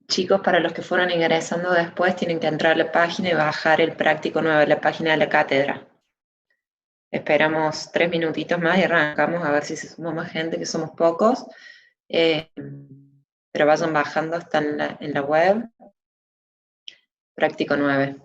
Chicos, para los que fueron ingresando después, tienen que entrar a la página y bajar el práctico nuevo, la página de la cátedra. Esperamos 3 minutitos más y arrancamos a ver si se suma más gente, que somos pocos. Pero vayan bajando, está en la web. Práctico 9.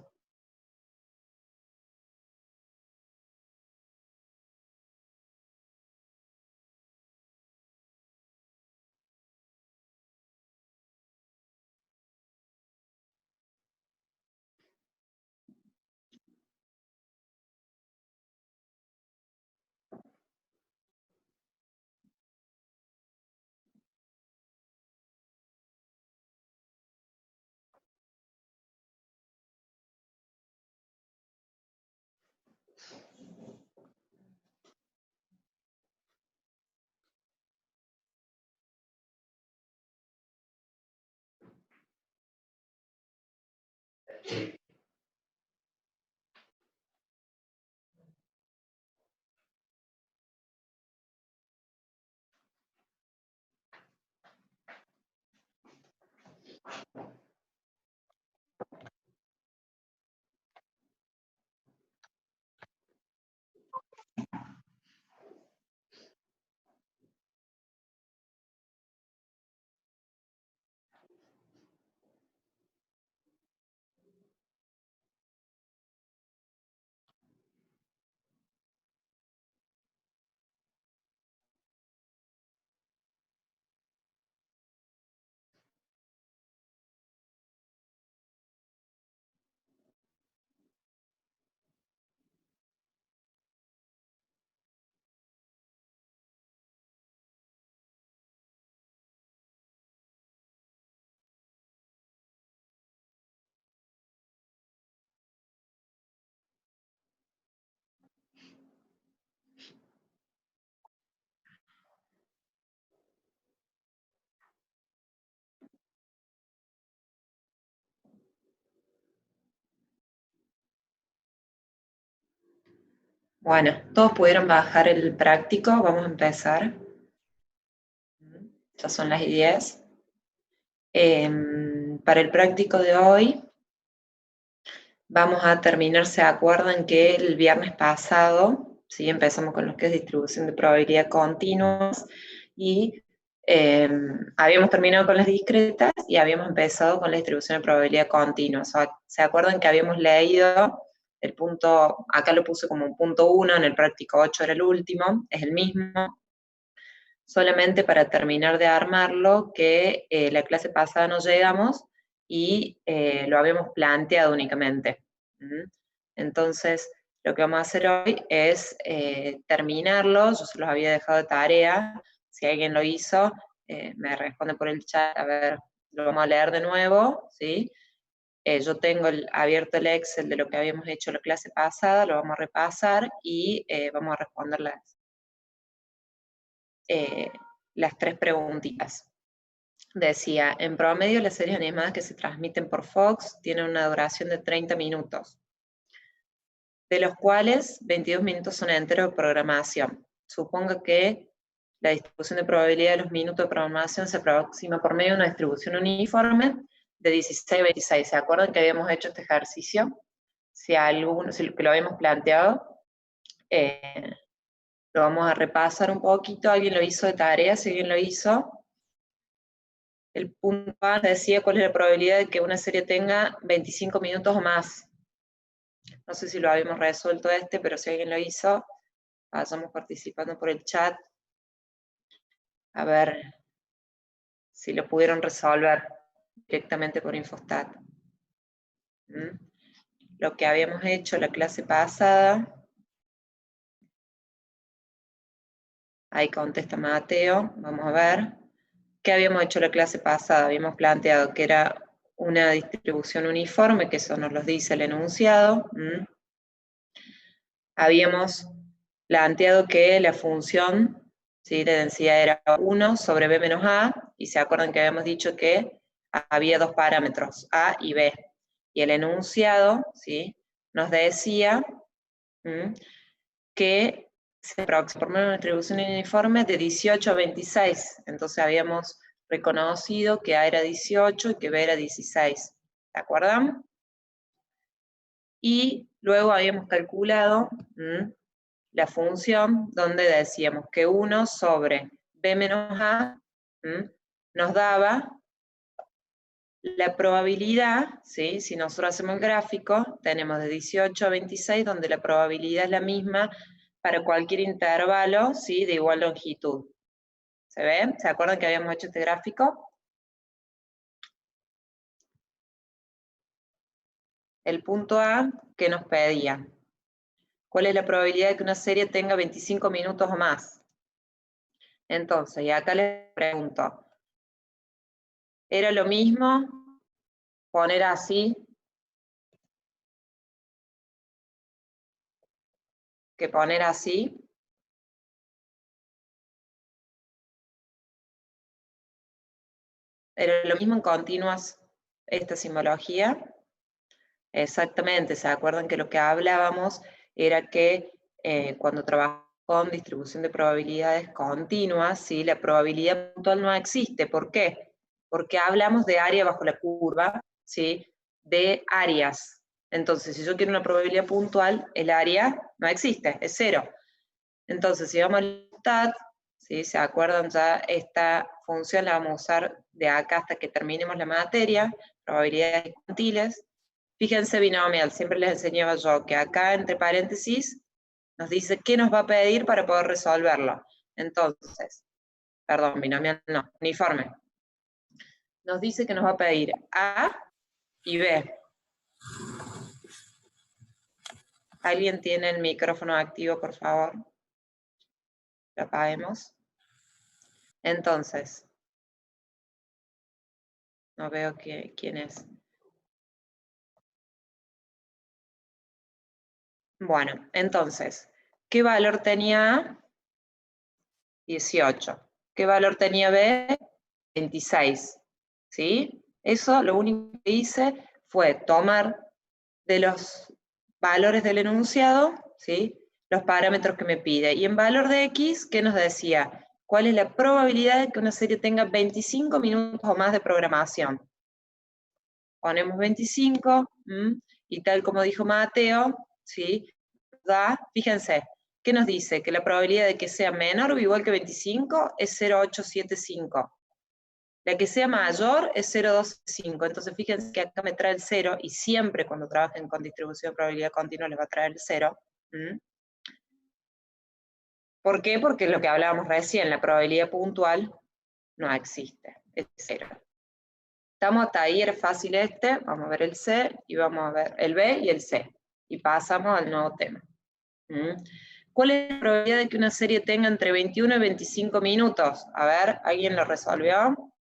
Bueno, todos pudieron bajar el práctico, vamos a empezar. Ya son las 10. Para el práctico de hoy, vamos a terminar, ¿se acuerdan que el viernes pasado, ¿sí? Empezamos con lo que es distribución de probabilidad continuas y habíamos terminado con las discretas y habíamos empezado con la distribución de probabilidad continua. O sea, ¿se acuerdan que habíamos leído el punto, acá lo puse como un punto 1, en el práctico 8 era el último, es el mismo, solamente para terminar de armarlo, que la clase pasada no llegamos y lo habíamos planteado únicamente. Entonces, lo que vamos a hacer hoy es terminarlo. Yo se los había dejado de tarea. Si alguien lo hizo, me responde por el chat. A ver, lo vamos a leer de nuevo, ¿sí? Yo tengo abierto el Excel de lo que habíamos hecho la clase pasada, lo vamos a repasar y vamos a responder las 3 preguntitas. Decía, en promedio las series animadas que se transmiten por Fox tienen una duración de 30 minutos, de los cuales 22 minutos son enteros de programación. Supongo que la distribución de probabilidad de los minutos de programación se aproxima por medio de una distribución uniforme de 16 a 26. ¿Se acuerdan que habíamos hecho este ejercicio? Si lo habíamos planteado, lo vamos a repasar un poquito. ¿Alguien lo hizo de tarea? Si alguien lo hizo, el punto A decía cuál es la probabilidad de que una serie tenga 25 minutos o más. No sé si lo habíamos resuelto pero si alguien lo hizo, vayamos participando por el chat. A ver si lo pudieron resolver directamente por Infostat. Lo que habíamos hecho la clase pasada. Ahí contesta Mateo. Vamos a ver. ¿Qué habíamos hecho la clase pasada? Habíamos planteado que era una distribución uniforme, que eso nos lo dice el enunciado. Habíamos planteado que la función, ¿sí?, de densidad era 1 sobre b menos a, y se acuerdan que habíamos dicho que había 2 parámetros, a y b. Y el enunciado, ¿sí?, nos decía que se aproxima por una distribución uniforme de 18 a 26. Entonces habíamos reconocido que A era 18 y que B era 16. ¿De acuerdo? Y luego habíamos calculado la función donde decíamos que 1 sobre B menos A nos daba la probabilidad, ¿sí? Si nosotros hacemos el gráfico, tenemos de 18 a 26, donde la probabilidad es la misma para cualquier intervalo, ¿sí? De igual longitud. ¿Se ve? ¿Se acuerdan que habíamos hecho este gráfico? El punto A, ¿qué nos pedía? ¿Cuál es la probabilidad de que una serie tenga 25 minutos o más? Entonces, y acá les pregunto, ¿era lo mismo poner así que poner así? ¿Era lo mismo en continuas esta simbología? Exactamente, ¿se acuerdan que lo que hablábamos era que cuando trabajamos con distribución de probabilidades continuas, ¿sí? La probabilidad puntual no existe. ¿Por qué? Porque hablamos de área bajo la curva, ¿sí? De áreas. Entonces, si yo quiero una probabilidad puntual, el área no existe, es 0. Entonces, si vamos al stat, ¿sí? ¿Se acuerdan ya? Esta función la vamos a usar de acá hasta que terminemos la materia, probabilidades cuantiles. Fíjense binomial, siempre les enseñaba yo que acá entre paréntesis nos dice qué nos va a pedir para poder resolverlo. Entonces, perdón, binomial no, uniforme. Nos dice que nos va a pedir A y B. ¿Alguien tiene el micrófono activo, por favor? Lo apaguemos. Entonces, no veo quién es. Bueno, entonces, ¿qué valor tenía A? 18. ¿Qué valor tenía B? 26. ¿Sí? Eso lo único que hice fue tomar de los valores del enunciado, ¿sí? Los parámetros que me pide. Y en valor de X, ¿qué nos decía? ¿Cuál es la probabilidad de que una serie tenga 25 minutos o más de programación? Ponemos 25, y tal como dijo Mateo, ¿sí? Da, fíjense, ¿qué nos dice? Que la probabilidad de que sea menor o igual que 25 es 0,875. La que sea mayor es 0,265. Entonces fíjense que acá me trae el 0, y siempre cuando trabajen con distribución de probabilidad continua les va a traer el 0. ¿Por qué? Porque lo que hablábamos recién, la probabilidad puntual no existe, es 0. Estamos hasta ahí, era fácil este. Vamos a ver el C y vamos a ver el B y el C. Y pasamos al nuevo tema. ¿Cuál es la probabilidad de que una serie tenga entre 21 y 25 minutos? A ver, ¿alguien lo resolvió?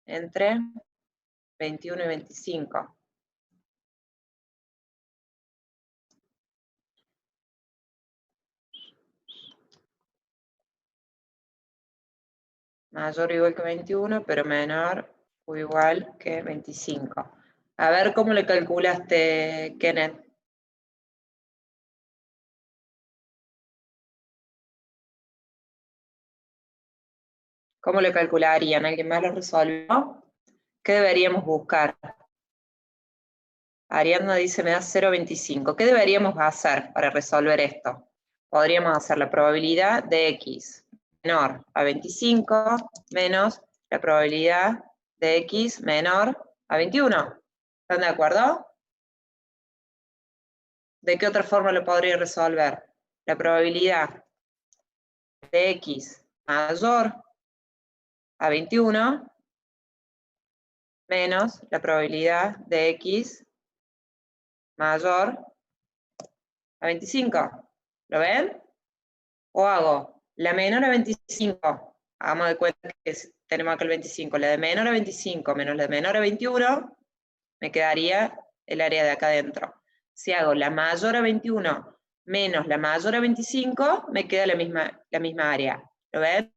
Entre 21 y 25. Mayor o igual que 21, pero menor o igual que 25. A ver, ¿cómo le calculaste, Kenneth? ¿Cómo le calcularían? ¿Alguien más lo resolvió? ¿Qué deberíamos buscar? Ariadna dice, me da 0,25. ¿Qué deberíamos hacer para resolver esto? Podríamos hacer la probabilidad de X menor a 25 menos la probabilidad de X menor a 21. ¿Están de acuerdo? ¿De qué otra forma lo podría resolver? La probabilidad de X mayor a 21 menos la probabilidad de X mayor a 25. ¿Lo ven? O hago la menor a 25, hagamos de cuenta que tenemos acá el 25, la de menor a 25 menos la de menor a 21, me quedaría el área de acá adentro. Si hago la mayor a 21 menos la mayor a 25, me queda la misma área. ¿Lo ven?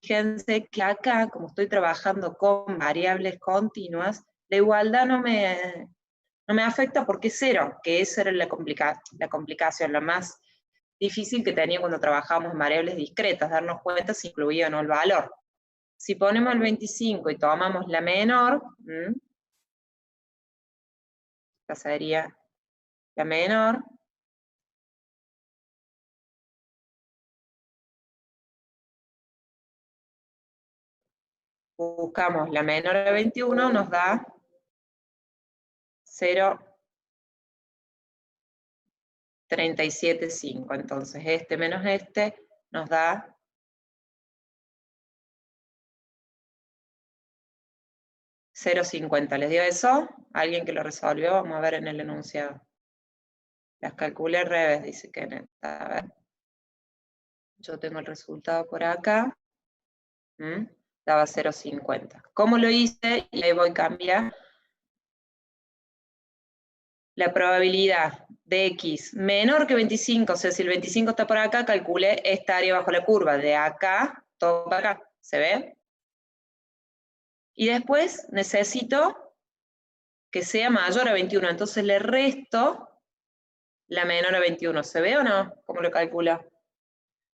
Fíjense que acá, como estoy trabajando con variables continuas, la igualdad no me afecta porque es 0, que esa era la complicación, la más difícil que tenía cuando trabajábamos en variables discretas, darnos cuenta si incluía o no el valor. Si ponemos el 25 y tomamos la menor, esta sería la menor, buscamos la menor de 21, nos da 0,375. Entonces este menos este nos da 0,50. ¿Les dio eso? ¿Alguien que lo resolvió? Vamos a ver en el enunciado. Las calculé al revés, dice Kenneth. A ver. Yo tengo el resultado por acá. Daba 0,50. ¿Cómo lo hice? Y ahí voy a cambiar. La probabilidad de X menor que 25, o sea, si el 25 está por acá, calculé esta área bajo la curva, de acá, todo para acá, ¿se ve? Y después necesito que sea mayor a 21, entonces le resto la menor a 21, ¿se ve o no? ¿Cómo lo calcula?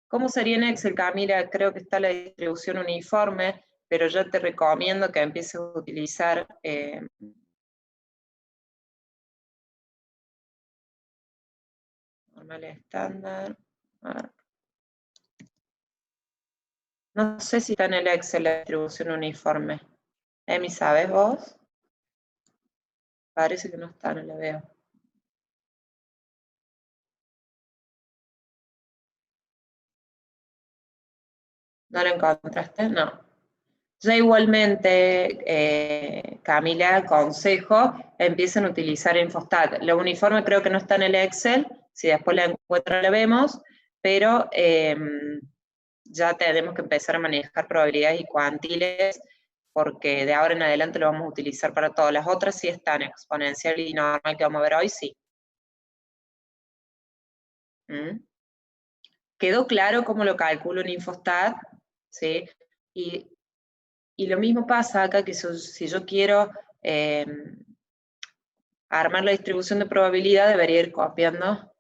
¿Cómo sería en Excel, Camila? Creo que está la distribución uniforme, pero yo te recomiendo que empieces a utilizar normal estándar. No sé si está en el Excel la distribución uniforme. Emi, ¿sabes vos? Parece que no está, no la veo. ¿No la encontraste? No. Ya igualmente, Camila, aconsejo, empiecen a utilizar Infostat. Lo uniforme creo que no está en el Excel, si después la encuentro la vemos, pero ya tenemos que empezar a manejar probabilidades y cuantiles, porque de ahora en adelante lo vamos a utilizar para todas. Las otras sí están, exponencial y normal que vamos a ver hoy, sí. ¿Quedó claro cómo lo calculo en Infostat? ¿Sí? Y lo mismo pasa acá, que si yo quiero armar la distribución de probabilidad, debería ir copiando.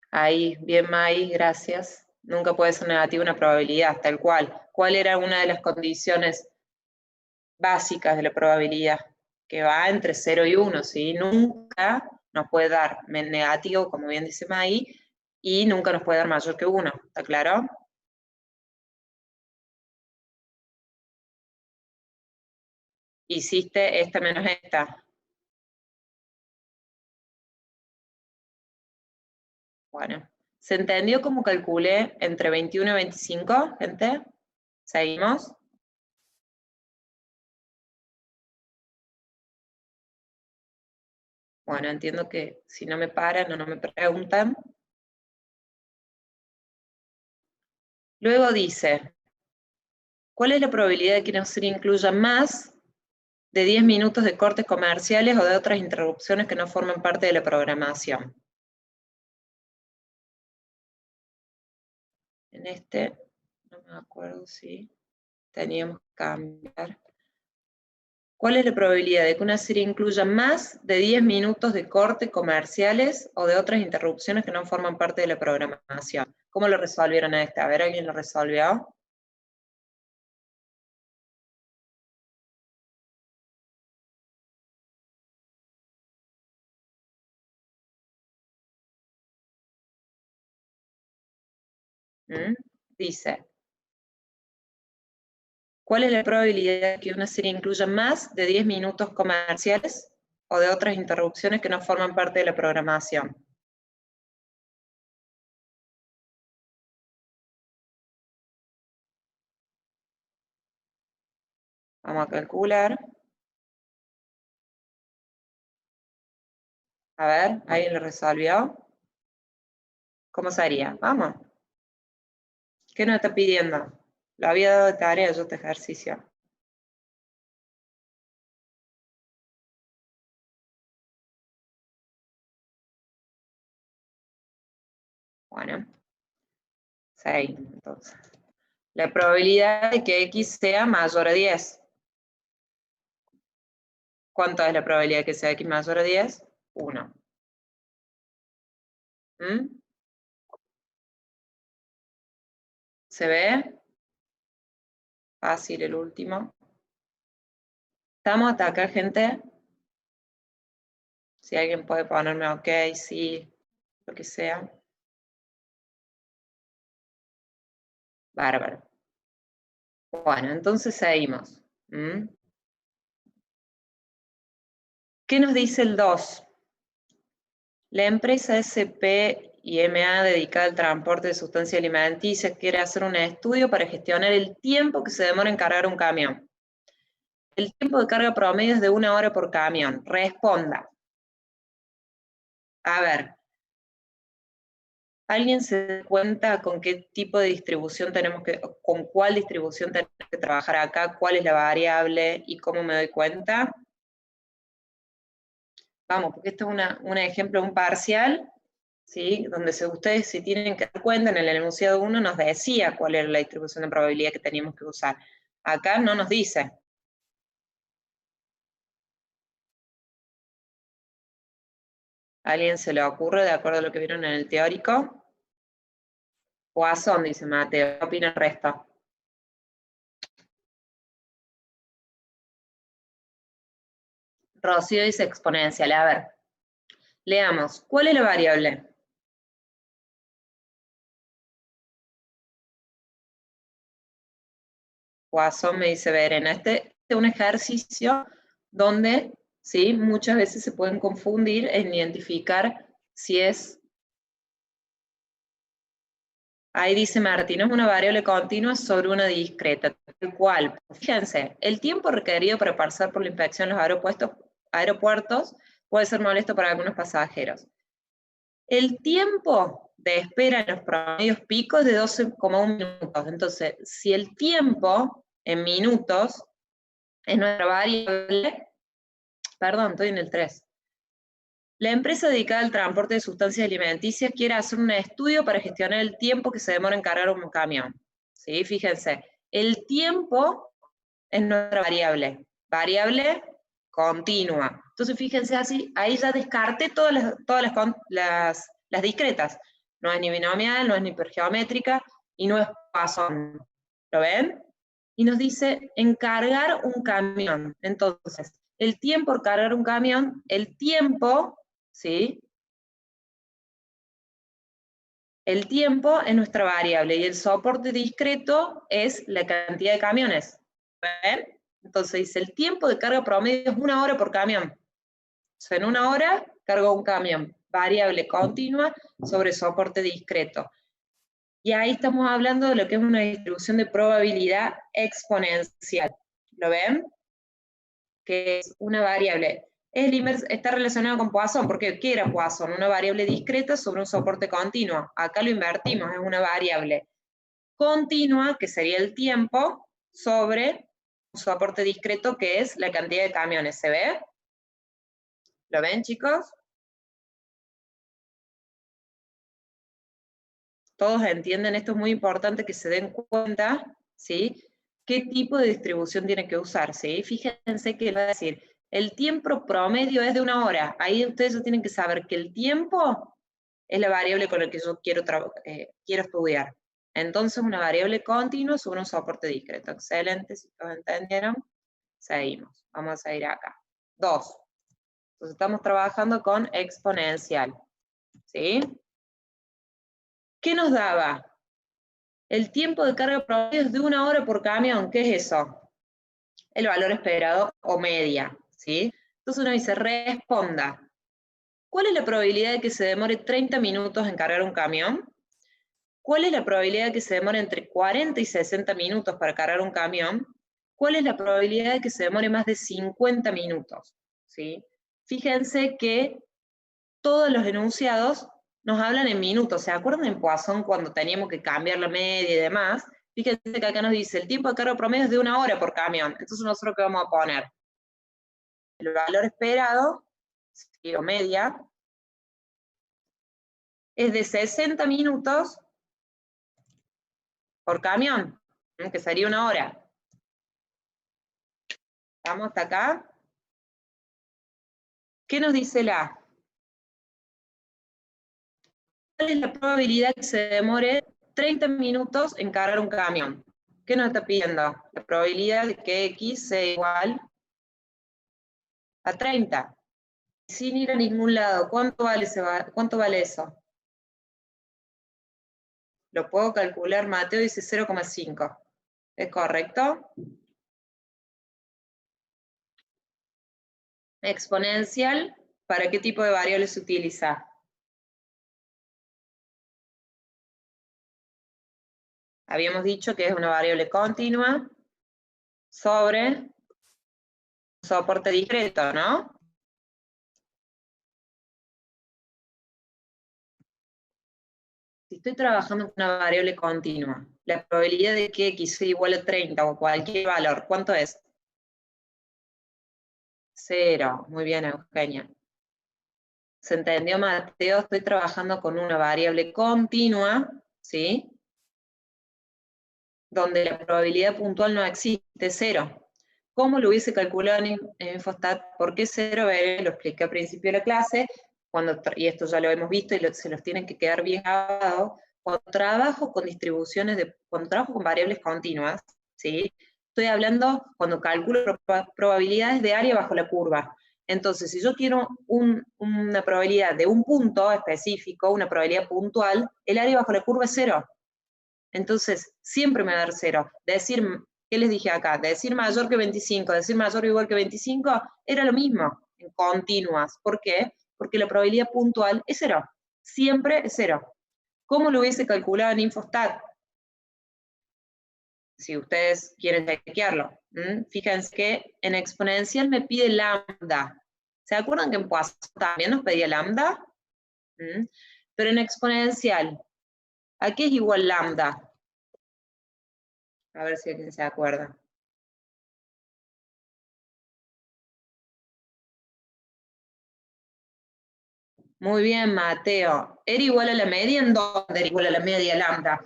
Ahí, bien, May, gracias. Nunca puede ser negativa una probabilidad, tal cual. ¿Cuál era una de las condiciones básicas de la probabilidad? Que va entre 0 y 1, ¿sí? Nunca nos puede dar negativo, como bien dice May, y nunca nos puede dar mayor que 1, ¿está claro? Hiciste esta menos esta. Bueno, ¿se entendió cómo calculé entre 21 y 25, gente? ¿Seguimos? Bueno, entiendo que si no me paran o no me preguntan. Luego dice, ¿cuál es la probabilidad de que no se incluya más de 10 minutos de cortes comerciales o de otras interrupciones que no formen parte de la programación? En este, no me acuerdo si teníamos que cambiar. ¿Cuál es la probabilidad de que una serie incluya más de 10 minutos de corte comerciales o de otras interrupciones que no forman parte de la programación? ¿Cómo lo resolvieron a este? A ver, ¿alguien lo resolvió? Dice, ¿cuál es la probabilidad de que una serie incluya más de 10 minutos comerciales o de otras interrupciones que no forman parte de la programación? Vamos a calcular. A ver, ¿alguien lo resolvió? ¿Cómo sería? Vamos. ¿Qué nos está pidiendo? Lo había dado de tarea yo este ejercicio. Bueno, 6, entonces. La probabilidad de que X sea mayor a 10. ¿Cuánto es la probabilidad de que sea X mayor a 10? 1. ¿Mm? ¿Se ve? Fácil el último. ¿Estamos hasta acá, gente? Si alguien puede ponerme ok, sí, lo que sea. Bárbaro. Bueno, entonces seguimos. ¿Mm? ¿Qué nos dice el 2? La empresa SP y MA dedicada al transporte de sustancias alimenticias quiere hacer un estudio para gestionar el tiempo que se demora en cargar un camión. El tiempo de carga promedio es de 1 hora por camión. Responda. A ver, ¿alguien se da cuenta con qué tipo de distribución con cuál distribución tenemos que trabajar acá? ¿Cuál es la variable y cómo me doy cuenta? Vamos, porque esto es un ejemplo, un parcial, ¿sí? Donde ustedes se tienen que dar cuenta, en el enunciado 1 nos decía cuál era la distribución de probabilidad que teníamos que usar. Acá no nos dice. ¿A alguien se le ocurre, de acuerdo a lo que vieron en el teórico? Poisson, dice Mateo. ¿Qué opina el resto? Rocío dice exponencial. A ver, leamos. ¿Cuál es la variable? Poisson me dice Verena. Este es un ejercicio donde, ¿sí? Muchas veces se pueden confundir en identificar si es. Ahí dice Martín, es una variable continua sobre una discreta, tal cual. Fíjense, el tiempo requerido para pasar por la inspección en los aeropuertos puede ser molesto para algunos pasajeros. El tiempo de espera en los promedios picos es de 12,1 minutos. Entonces, si el tiempo en minutos es nuestra variable, perdón, estoy en el 3. La empresa dedicada al transporte de sustancias alimenticias quiere hacer un estudio para gestionar el tiempo que se demora en cargar un camión. ¿Sí? Fíjense, el tiempo es nuestra variable. Variable continua. Entonces, fíjense así, ahí ya descarté las discretas. No es ni binomial, no es ni hipergeométrica y no es Poisson. ¿Lo ven? Y nos dice encargar un camión. Entonces, el tiempo por cargar un camión, el tiempo, ¿sí? El tiempo es nuestra variable y el soporte discreto es la cantidad de camiones. ¿Ven? Entonces dice, el tiempo de carga promedio es 1 hora por camión. O sea, en 1 hora cargo un camión. Variable continua sobre soporte discreto. Y ahí estamos hablando de lo que es una distribución de probabilidad exponencial. ¿Lo ven? Que es una variable. Está relacionado con Poisson, porque ¿qué era Poisson? Una variable discreta sobre un soporte continuo. Acá lo invertimos, es una variable continua, que sería el tiempo, sobre un soporte discreto, que es la cantidad de camiones. ¿Se ve? ¿Lo ven, chicos? Todos entienden, esto es muy importante que se den cuenta, ¿sí? ¿Qué tipo de distribución tiene que usar? ¿Sí? Fíjense que va a decir, el tiempo promedio es de 1 hora. Ahí ustedes ya tienen que saber que el tiempo es la variable con la que yo quiero estudiar. Entonces, una variable continua sobre un soporte discreto. Excelente, si todos entendieron. Seguimos. Vamos a seguir acá. 2. Entonces, estamos trabajando con exponencial. ¿Sí? ¿Qué nos daba? El tiempo de carga promedio es de 1 hora por camión. ¿Qué es eso? El valor esperado o media, ¿sí? Entonces uno dice, responda. ¿Cuál es la probabilidad de que se demore 30 minutos en cargar un camión? ¿Cuál es la probabilidad de que se demore entre 40 y 60 minutos para cargar un camión? ¿Cuál es la probabilidad de que se demore más de 50 minutos? ¿Sí? Fíjense que todos los enunciados nos hablan en minutos. ¿Se acuerdan en Poisson cuando teníamos que cambiar la media y demás? Fíjense que acá nos dice, el tiempo de carga promedio es de 1 hora por camión. Entonces nosotros, ¿qué vamos a poner? El valor esperado, o media, es de 60 minutos por camión, que sería 1 hora. ¿Estamos hasta acá? ¿Qué nos dice la A? ¿Cuál es la probabilidad que se demore 30 minutos en cargar un camión? ¿Qué nos está pidiendo? La probabilidad de que X sea igual a 30. Sin ir a ningún lado, ¿cuánto vale eso? Lo puedo calcular, Mateo dice 0,5. ¿Es correcto? Exponencial, ¿para qué tipo de variable se utiliza? Habíamos dicho que es una variable continua sobre soporte discreto, ¿no? Si estoy trabajando con una variable continua, la probabilidad de que X sea igual a 30 o cualquier valor, ¿cuánto es? 0. Muy bien, Eugenia. ¿Se entendió, Mateo? Estoy trabajando con una variable continua, ¿sí? Donde la probabilidad puntual no existe, 0. ¿Cómo lo hubiese calculado en Infostat? ¿Por qué 0? Lo expliqué al principio de la clase, y esto ya lo hemos visto y se los tienen que quedar bien grabados. Cuando trabajo con cuando trabajo con variables continuas, ¿sí? Estoy hablando cuando calculo probabilidades de área bajo la curva. Entonces, si yo quiero una probabilidad de un punto específico, una probabilidad puntual, el área bajo la curva es 0. Entonces, siempre me va a dar 0. Decir, ¿qué les dije acá? Decir mayor que 25, decir mayor o igual que 25, era lo mismo en continuas. ¿Por qué? Porque la probabilidad puntual es 0. Siempre es 0. ¿Cómo lo hubiese calculado en Infostat? Si ustedes quieren chequearlo. Fíjense que en exponencial me pide lambda. ¿Se acuerdan que en Poisson también nos pedía lambda? Pero en exponencial, ¿a qué es igual lambda? A ver si alguien se acuerda. Muy bien, Mateo. ¿Era igual a la media? ¿En dónde era igual a la media lambda?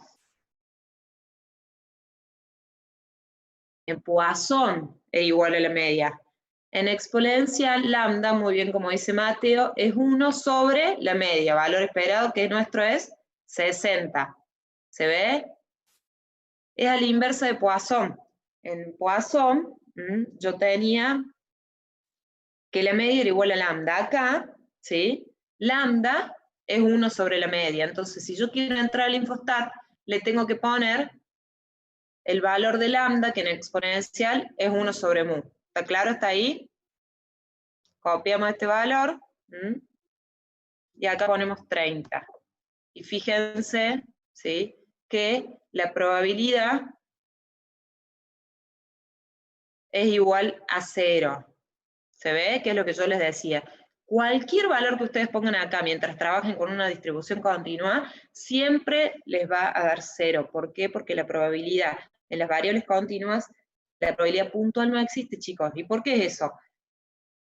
En Poisson era igual a la media. En exponencial, lambda, muy bien como dice Mateo, es 1 sobre la media. Valor esperado que nuestro es 60. ¿Se ve? Es a la inversa de Poisson. En Poisson, yo tenía que la media era igual a lambda. Acá, ¿sí? Lambda es 1 sobre la media. Entonces, si yo quiero entrar al Infostat, le tengo que poner el valor de lambda, que en exponencial es 1 sobre mu. ¿Está claro? ¿Está ahí? Copiamos este valor. Y acá ponemos 30. Y fíjense, ¿sí? Que la probabilidad es igual a 0. ¿Se ve? Que es lo que yo les decía. Cualquier valor que ustedes pongan acá mientras trabajen con una distribución continua, siempre les va a dar 0. ¿Por qué? Porque la probabilidad en las variables continuas, la probabilidad puntual no existe, chicos. ¿Y por qué es eso?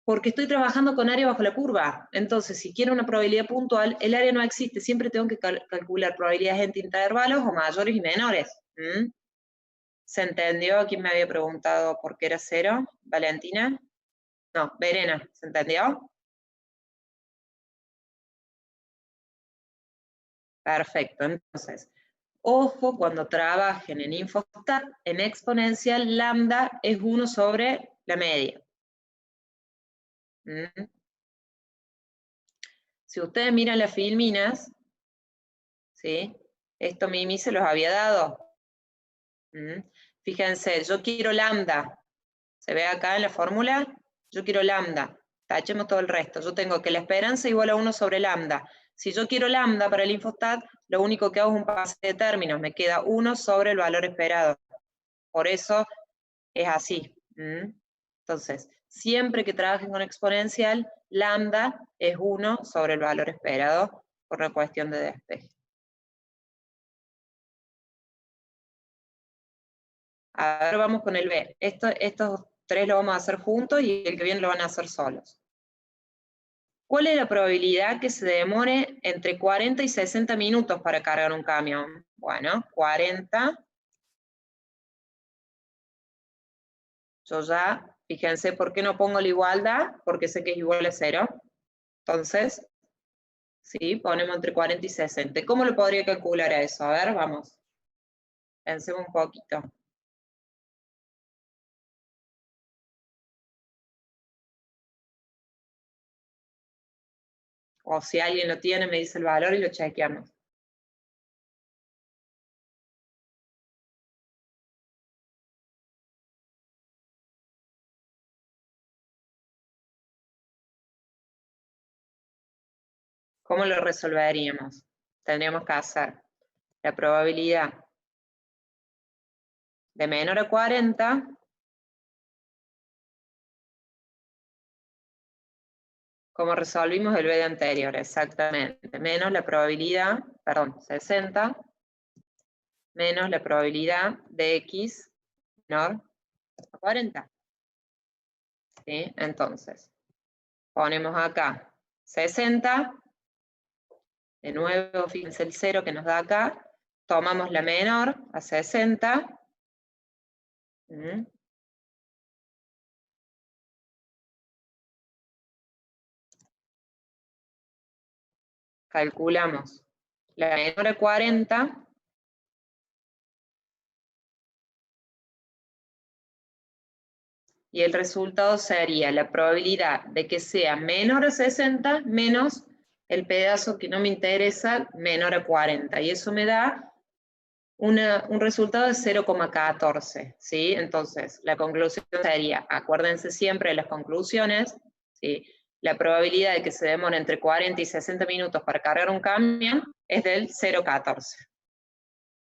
Porque estoy trabajando con área bajo la curva. Entonces, si quiero una probabilidad puntual, el área no existe. Siempre tengo que calcular probabilidades entre intervalos o mayores y menores. ¿Se entendió? ¿Quién me había preguntado por qué era 0? ¿Valentina? No, Verena, ¿se entendió? Perfecto, entonces, ojo cuando trabajen en Infostat, en exponencial, lambda es 1 sobre la media. Si ustedes miran las filminas, ¿sí? Esto Mimi se los había dado. Fíjense, yo quiero lambda. ¿Se ve acá en la fórmula? Yo quiero lambda. Tachemos todo el resto. Yo tengo que la esperanza igual a 1 sobre lambda. Si yo quiero lambda para el Infostat, lo único que hago es un pase de términos. Me queda 1 sobre el valor esperado. Por eso es así. Entonces, siempre que trabajen con exponencial, lambda es 1 sobre el valor esperado por una cuestión de despeje. Ahora vamos con el B. Estos tres lo vamos a hacer juntos y el que viene lo van a hacer solos. ¿Cuál es la probabilidad que se demore entre 40 y 60 minutos para cargar un camión? Bueno, 40. Yo ya, fíjense, ¿por qué no pongo la igualdad? Porque sé que es igual a 0. Entonces, ¿sí? Ponemos entre 40 y 60. ¿Cómo lo podría calcular a eso? A ver, vamos. Pensemos un poquito. O si alguien lo tiene, me dice el valor y lo chequeamos. ¿Cómo lo resolveríamos? Tendríamos que hacer la probabilidad de menor a 40 como resolvimos el B de anterior, exactamente, menos la probabilidad, perdón, 60, menos la probabilidad de X menor a 40. ¿Sí? Entonces, ponemos acá 60, de nuevo, fíjense el 0 que nos da acá, tomamos la menor a 60, calculamos la menor a 40, y el resultado sería la probabilidad de que sea menor a 60 menos el pedazo que no me interesa, menor a 40. Y eso me da un resultado de 0,14. ¿Sí? Entonces, la conclusión sería, acuérdense siempre de las conclusiones, ¿sí? La probabilidad de que se demore entre 40 y 60 minutos para cargar un camión es del 0,14.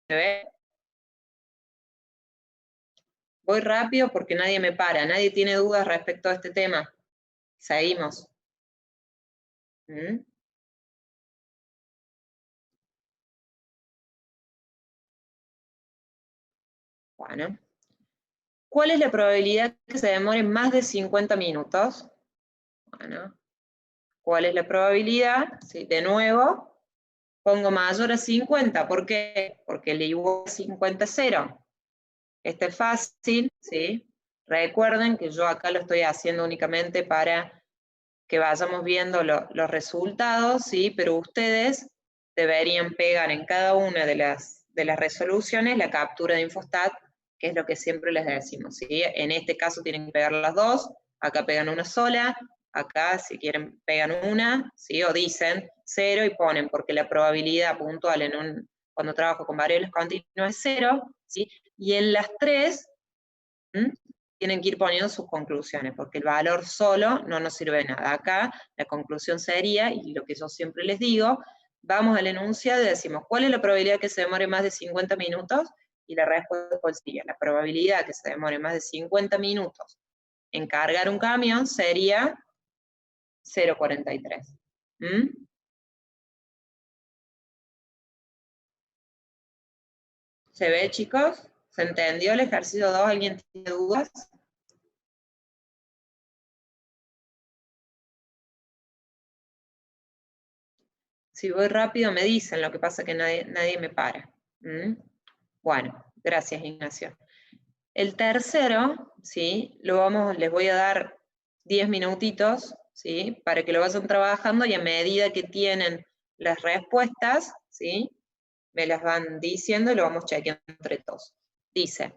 ¿Se ve? Voy rápido porque nadie me para, nadie tiene dudas respecto a este tema. Seguimos. Bueno. ¿Cuál es la probabilidad que se demore más de 50 minutos? Bueno. ¿Cuál es la probabilidad? ¿Sí? De nuevo, pongo mayor a 50. ¿Por qué? Porque el igual a 50 es 0. Este es fácil, ¿sí? Recuerden que yo acá lo estoy haciendo únicamente para que vayamos viendo los resultados, ¿sí? Pero ustedes deberían pegar en cada una de las resoluciones la captura de Infostat, que es lo que siempre les decimos, ¿sí? En este caso tienen que pegar las dos, acá pegan una sola, acá si quieren pegan una, ¿sí? O dicen 0 y ponen, porque la probabilidad puntual cuando trabajo con variables continuas es 0, ¿sí? Y en las tres, tienen que ir poniendo sus conclusiones, porque el valor solo no nos sirve de nada. Acá la conclusión sería, y lo que yo siempre les digo, vamos al enunciado y decimos, ¿cuál es la probabilidad que se demore más de 50 minutos? Y la respuesta sería, la probabilidad que se demore más de 50 minutos en cargar un camión sería 0,43. ¿Se ve, chicos? ¿Se entendió el ejercicio 2? ¿Alguien tiene dudas? Si voy rápido me dicen, lo que pasa que nadie me para. Bueno, gracias, Ignacio. El tercero, ¿sí? Les voy a dar 10 minutitos, ¿sí? Para que lo vayan trabajando y a medida que tienen las respuestas, ¿sí? Me las van diciendo y lo vamos chequeando entre todos. Dice,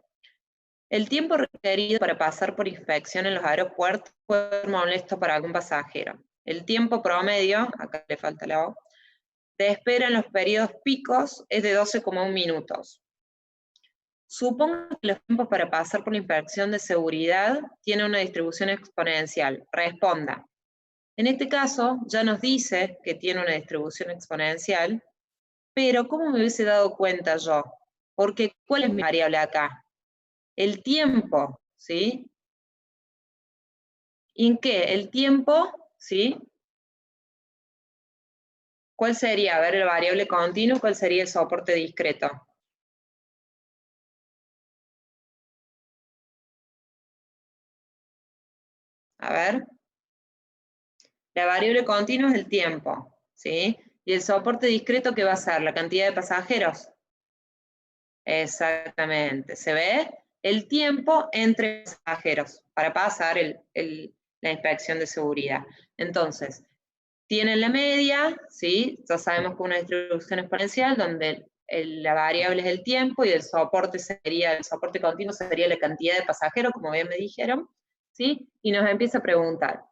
el tiempo requerido para pasar por inspección en los aeropuertos puede ser molesto para algún pasajero. El tiempo promedio, acá le falta la O, de espera en los periodos picos es de 12,1 minutos. Supongo que los tiempos para pasar por la inspección de seguridad tienen una distribución exponencial. Responda. En este caso, ya nos dice que tiene una distribución exponencial, pero ¿cómo me hubiese dado cuenta yo? Porque, ¿cuál es mi variable acá? El tiempo, ¿sí? ¿Y en qué? El tiempo, ¿sí? ¿Cuál sería? A ver, el variable continuo, ¿cuál sería el soporte discreto? A ver. La variable continua es el tiempo, ¿sí? Y el soporte discreto, ¿qué va a ser? La cantidad de pasajeros. Exactamente. ¿Se ve? El tiempo entre pasajeros para pasar la inspección de seguridad. Entonces, tienen la media, ¿sí? Ya sabemos que una distribución exponencial donde la variable es el tiempo y el soporte continuo sería la cantidad de pasajeros, como bien me dijeron, ¿sí? Y nos empieza a preguntar,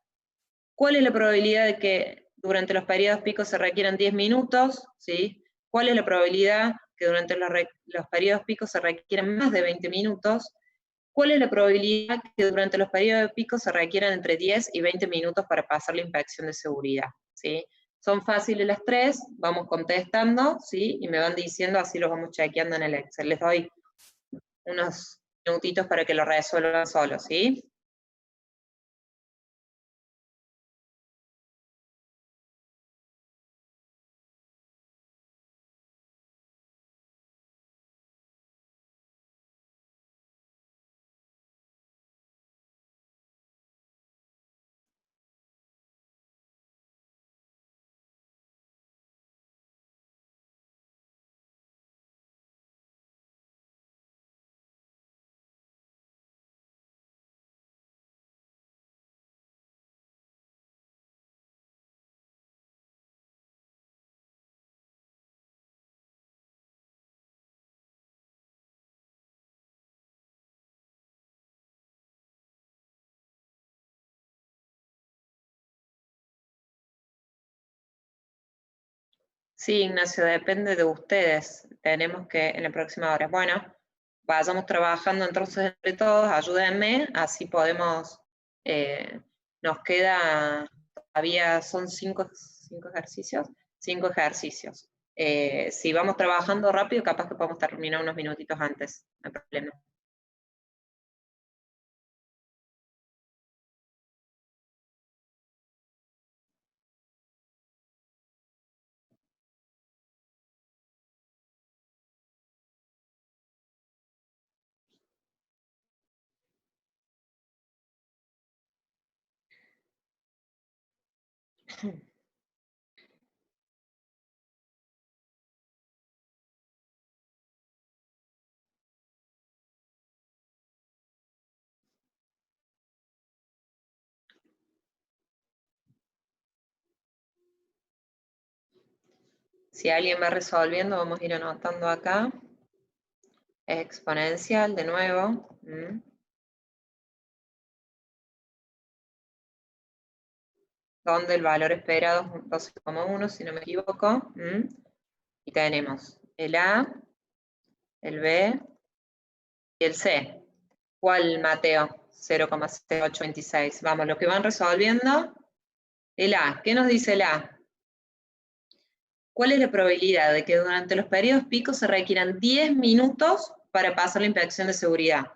¿cuál es la probabilidad de que durante los periodos picos se requieran 10 minutos? ¿Sí? ¿Cuál es la probabilidad que durante los periodos picos se requieran más de 20 minutos? ¿Cuál es la probabilidad que durante los periodos de pico se requieran entre 10 y 20 minutos para pasar la inspección de seguridad? ¿Sí? Son fáciles las tres, vamos contestando, ¿sí? Y me van diciendo, así los vamos chequeando en el Excel. Les doy unos minutitos para que lo resuelvan solos, ¿sí? Sí, Ignacio, depende de ustedes. Tenemos que, en la próxima hora, bueno, vayamos trabajando entonces entre todos, ayúdenme, así podemos, eh, nos queda, todavía son cinco ejercicios, 5 ejercicios. Si vamos trabajando rápido, capaz que podemos terminar unos minutitos antes, no hay problema. Si alguien va resolviendo, vamos a ir anotando acá. Exponencial, de nuevo. Donde el valor esperado es 12,1, si no me equivoco. Y tenemos el A, el B y el C. ¿Cuál, Mateo? 0,0826. Vamos, lo que van resolviendo. El A. ¿Qué nos dice el A? ¿Cuál es la probabilidad de que durante los periodos picos se requieran 10 minutos para pasar la inspección de seguridad?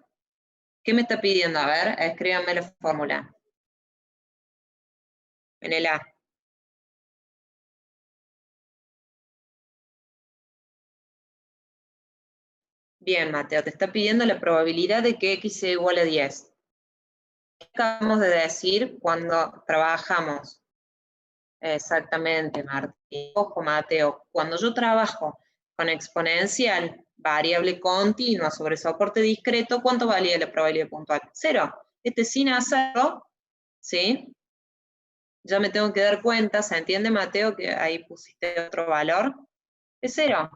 ¿Qué me está pidiendo? A ver, escríbanme la fórmula. En el A. Bien, Mateo, te está pidiendo la probabilidad de que X sea igual a 10. ¿Qué acabamos de decir cuando trabajamos? Exactamente, Martín. Ojo, Mateo, cuando yo trabajo con exponencial, variable continua sobre soporte discreto, ¿cuánto valía la probabilidad puntual? 0. Sin hacerlo, ¿sí? Ya me tengo que dar cuenta, ¿se entiende, Mateo, que ahí pusiste otro valor? Es 0.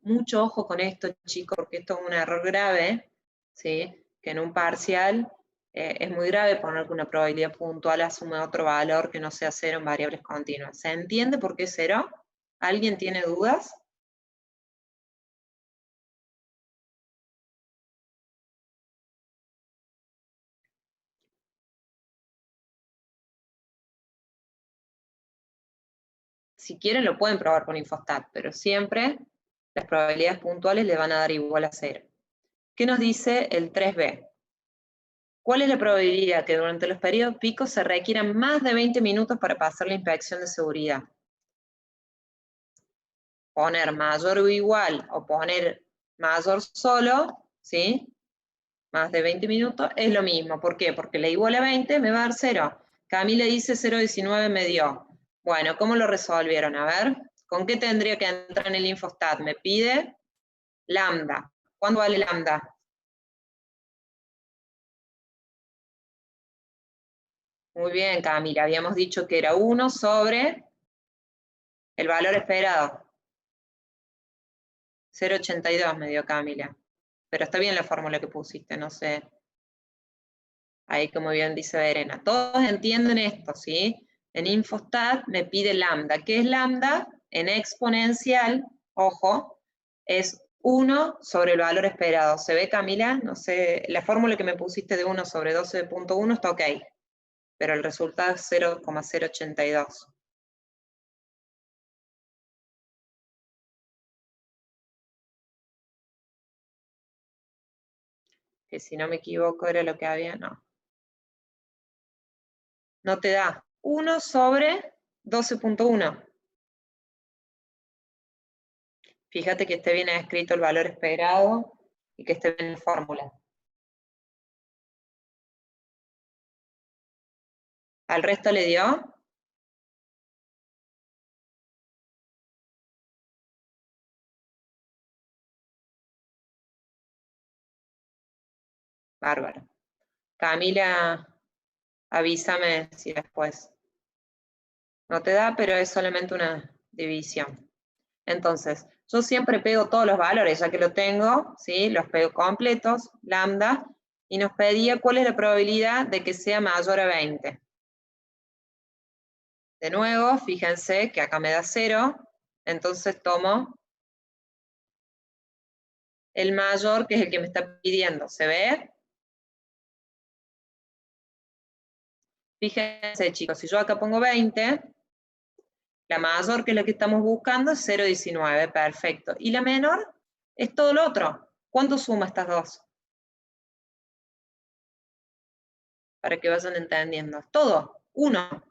Mucho ojo con esto, chicos, porque esto es un error grave, ¿sí? Que en un parcial es muy grave poner que una probabilidad puntual asume otro valor que no sea 0 en variables continuas. ¿Se entiende por qué 0? ¿Alguien tiene dudas? Si quieren lo pueden probar con Infostat, pero siempre las probabilidades puntuales le van a dar igual a 0. ¿Qué nos dice el 3b? ¿Cuál es la probabilidad que durante los periodos picos se requieran más de 20 minutos para pasar la inspección de seguridad? Poner mayor o igual o poner mayor solo, ¿sí? Más de 20 minutos, es lo mismo. ¿Por qué? Porque la igual a 20 me va a dar 0. Camila dice 0,19 me dio. Bueno, ¿cómo lo resolvieron? A ver, ¿con qué tendría que entrar en el Infostat? Me pide lambda. ¿Cuánto vale lambda? Muy bien, Camila. Habíamos dicho que era 1 sobre el valor esperado. 0,82 me dio Camila. Pero está bien la fórmula que pusiste, no sé. Ahí como bien dice Verena. Todos entienden esto, ¿sí? En Infostat me pide lambda. ¿Qué es lambda? En exponencial, ojo, es 1 sobre el valor esperado. ¿Se ve, Camila? No sé, la fórmula que me pusiste de 1 sobre 12.1 está ok, pero el resultado es 0,082. Que si no me equivoco era lo que había, no. No te da 1 sobre 12.1. Fíjate que esté bien escrito el valor esperado y que esté bien en fórmula. ¿Al resto le dio? Bárbaro. Camila, avísame si después. No te da, pero es solamente una división. Entonces, yo siempre pego todos los valores, ya que lo tengo, ¿sí? Los pego completos, lambda, y nos pedía cuál es la probabilidad de que sea mayor a 20. De nuevo, fíjense que acá me da 0, entonces tomo el mayor, que es el que me está pidiendo. ¿Se ve? Fíjense, chicos, si yo acá pongo 20, la mayor, que es la que estamos buscando, es 0,19, perfecto. Y la menor es todo lo otro. ¿Cuánto suma estas dos? Para que vayan entendiendo. Es todo, 1.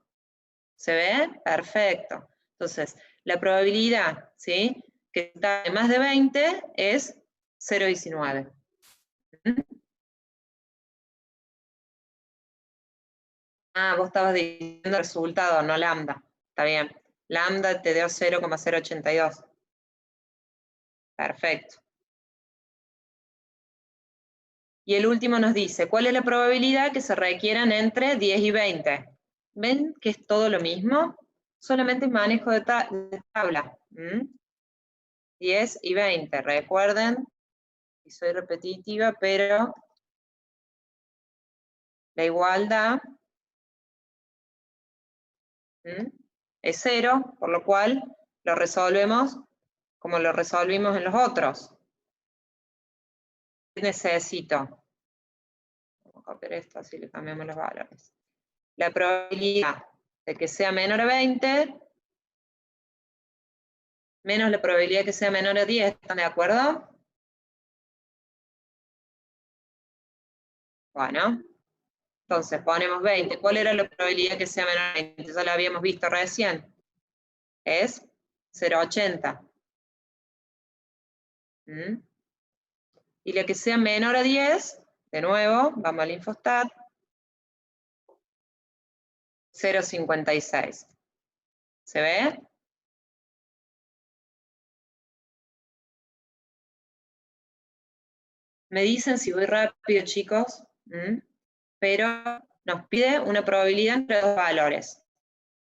¿Se ve? Perfecto. Entonces, la probabilidad, ¿sí?, que está de más de 20 es 0,19. Ah, vos estabas diciendo el resultado, no lambda. Está bien. Lambda te dio 0,082. Perfecto. Y el último nos dice, ¿cuál es la probabilidad que se requieran entre 10 y 20? ¿Ven que es todo lo mismo? Solamente manejo de tabla. 10 y 20. Recuerden, y soy repetitiva, pero la igualdad es 0, por lo cual lo resolvemos como lo resolvimos en los otros. Necesito, vamos a copiar esto, así le cambiamos los valores. La probabilidad de que sea menor a 20 menos la probabilidad de que sea menor a 10, ¿están de acuerdo? Bueno, entonces ponemos 20. ¿Cuál era la probabilidad que sea menor a 20? Ya la habíamos visto recién. Es 0,80. Y la que sea menor a 10, de nuevo, vamos al Infostat, 0,56. ¿Se ve? Me dicen si voy rápido, chicos, pero nos pide una probabilidad entre dos valores.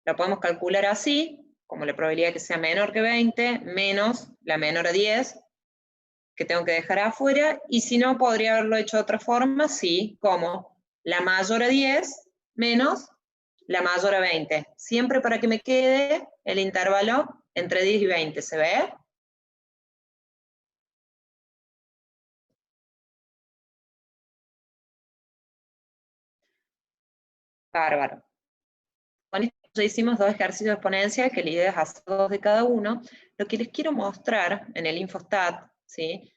Lo podemos calcular así, como la probabilidad de que sea menor que 20, menos la menor a 10, que tengo que dejar afuera, y si no, podría haberlo hecho de otra forma, sí, como la mayor a 10 menos la mayor a 20, siempre para que me quede el intervalo entre 10 y 20, ¿se ve? Bárbaro. Con esto ya hicimos 2 ejercicios de exponencia, que la idea es hacer 2 de cada uno. Lo que les quiero mostrar en el Infostat, ¿sí?,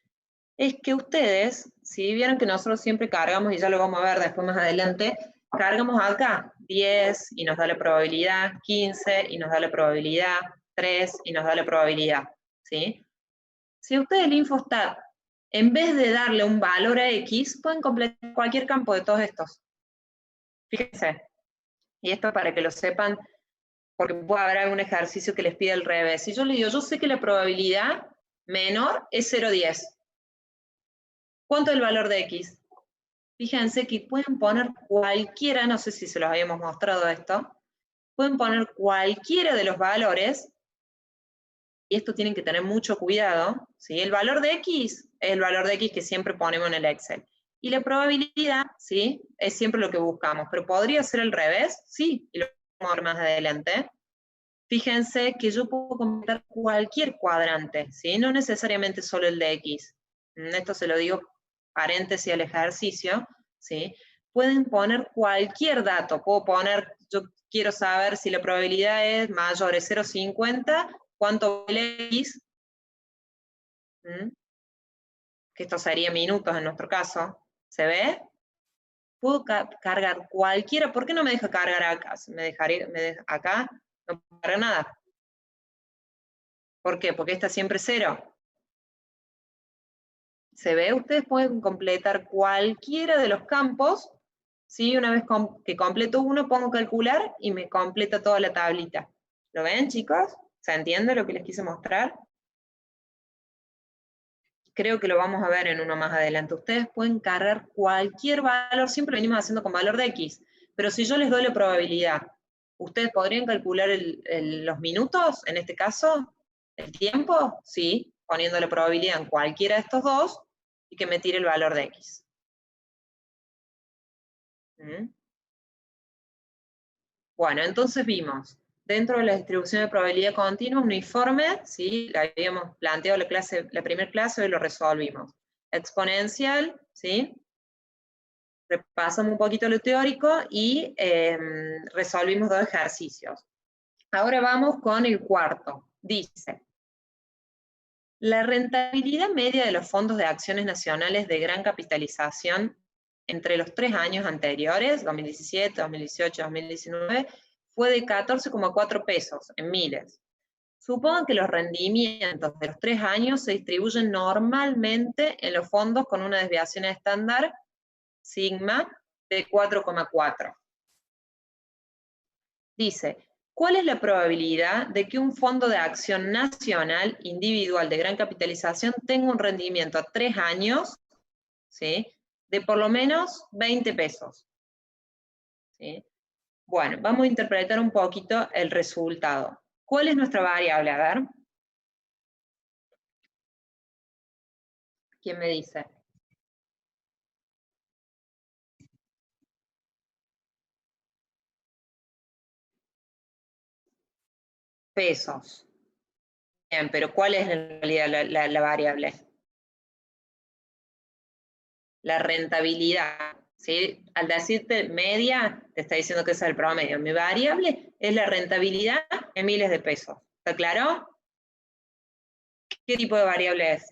es que ustedes, si vieron que nosotros siempre cargamos, y ya lo vamos a ver después más adelante, cargamos acá 10 y nos da la probabilidad, 15 y nos da la probabilidad, 3 y nos da la probabilidad, ¿sí? Si ustedes el Infostat, en vez de darle un valor a X, pueden completar cualquier campo de todos estos. Fíjense. Y esto para que lo sepan, porque puede haber algún ejercicio que les pida al revés. Si yo le digo, yo sé que la probabilidad menor es 0,10. ¿Cuánto es el valor de X? fíjense que pueden poner cualquiera, no sé si se los habíamos mostrado esto, pueden poner cualquiera de los valores, y esto tienen que tener mucho cuidado, ¿sí? El valor de X es el valor de X que siempre ponemos en el Excel. Y la probabilidad, ¿sí? Es siempre lo que buscamos, pero ¿podría ser al revés? Sí, y lo vamos a ver más adelante. Fíjense que yo puedo completar cualquier cuadrante, ¿sí? No necesariamente solo el de X. Esto se lo digo paréntesis al ejercicio, ¿sí? Pueden poner cualquier dato. Puedo poner, yo quiero saber si la probabilidad es mayor de 0,50, ¿cuánto vale X? Que esto sería minutos en nuestro caso. ¿Se ve? Puedo cargar cualquiera. ¿Por qué no me deja cargar acá? Acá no puedo cargar nada. ¿Por qué? Porque está siempre 0. ¿Se ve? Ustedes pueden completar cualquiera de los campos, ¿sí? Una vez que completo uno, pongo calcular y me completa toda la tablita. ¿Lo ven, chicos? ¿Se entiende lo que les quise mostrar? Creo que lo vamos a ver en uno más adelante. Ustedes pueden cargar cualquier valor, siempre venimos haciendo con valor de X, pero si yo les doy la probabilidad, ¿ustedes podrían calcular los minutos, en este caso? ¿El tiempo? Sí, poniendo la probabilidad en cualquiera de estos dos, y que me tire el valor de X. Bueno, entonces vimos, dentro de la distribución de probabilidad continua, uniforme, ¿sí? La habíamos planteado la primera clase, hoy lo resolvimos. Exponencial, ¿sí? Repasamos un poquito lo teórico y resolvimos 2 ejercicios. Ahora vamos con el cuarto. Dice, la rentabilidad media de los fondos de acciones nacionales de gran capitalización entre los 3 años anteriores, 2017, 2018, 2019, fue de 14,4 pesos en miles. Supongan que los rendimientos de los 3 años se distribuyen normalmente en los fondos con una desviación estándar sigma de 4,4. Dice, ¿cuál es la probabilidad de que un fondo de acción nacional individual de gran capitalización tenga un rendimiento a 3 años, ¿sí?, de por lo menos 20 pesos? ¿Sí? Bueno, vamos a interpretar un poquito el resultado. ¿Cuál es nuestra variable? A ver. ¿Quién me dice? Pesos. Bien, pero ¿cuál es en realidad la variable? La rentabilidad, ¿sí? Al decirte media, te está diciendo que ese es el promedio. Mi variable es la rentabilidad en miles de pesos. ¿Está claro? ¿Qué tipo de variable es?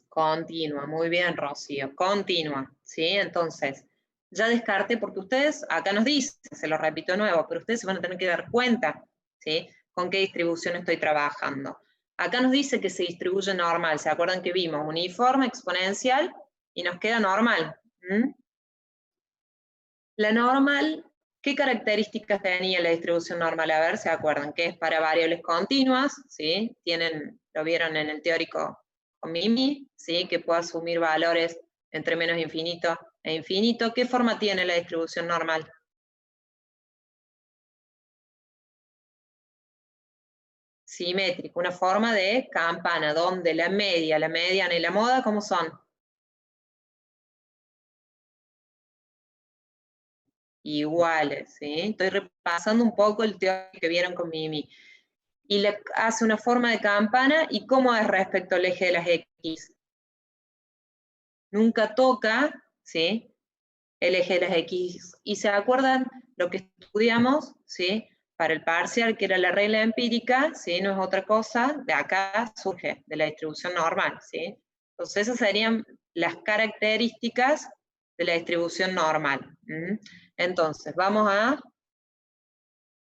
Continua, muy bien, Rocío, continua, ¿sí? Entonces, ya descarte, porque ustedes, acá nos dice, se lo repito de nuevo, pero ustedes se van a tener que dar cuenta, ¿sí?, con qué distribución estoy trabajando. Acá nos dice que se distribuye normal, ¿se acuerdan que vimos? Uniforme, exponencial, y nos queda normal. La normal, ¿qué características tenía la distribución normal? A ver, ¿se acuerdan? Que es para variables continuas, ¿sí? Lo vieron en el teórico con Mimi, ¿sí? Que puede asumir valores entre menos infinito e infinito. ¿Qué forma tiene la distribución normal? Simétrica, una forma de campana, donde la media, la mediana y la moda, ¿cómo son? Iguales, ¿sí? Estoy repasando un poco el teórico que vieron con Mimi. Y le hace una forma de campana, ¿y cómo es respecto al eje de las X? Nunca toca, ¿sí?, el eje de las X. ¿Y se acuerdan lo que estudiamos, ¿sí?, para el parcial, que era la regla empírica? ¿Sí? No es otra cosa, de acá surge, de la distribución normal, ¿sí? Entonces esas serían las características de la distribución normal. Entonces, vamos a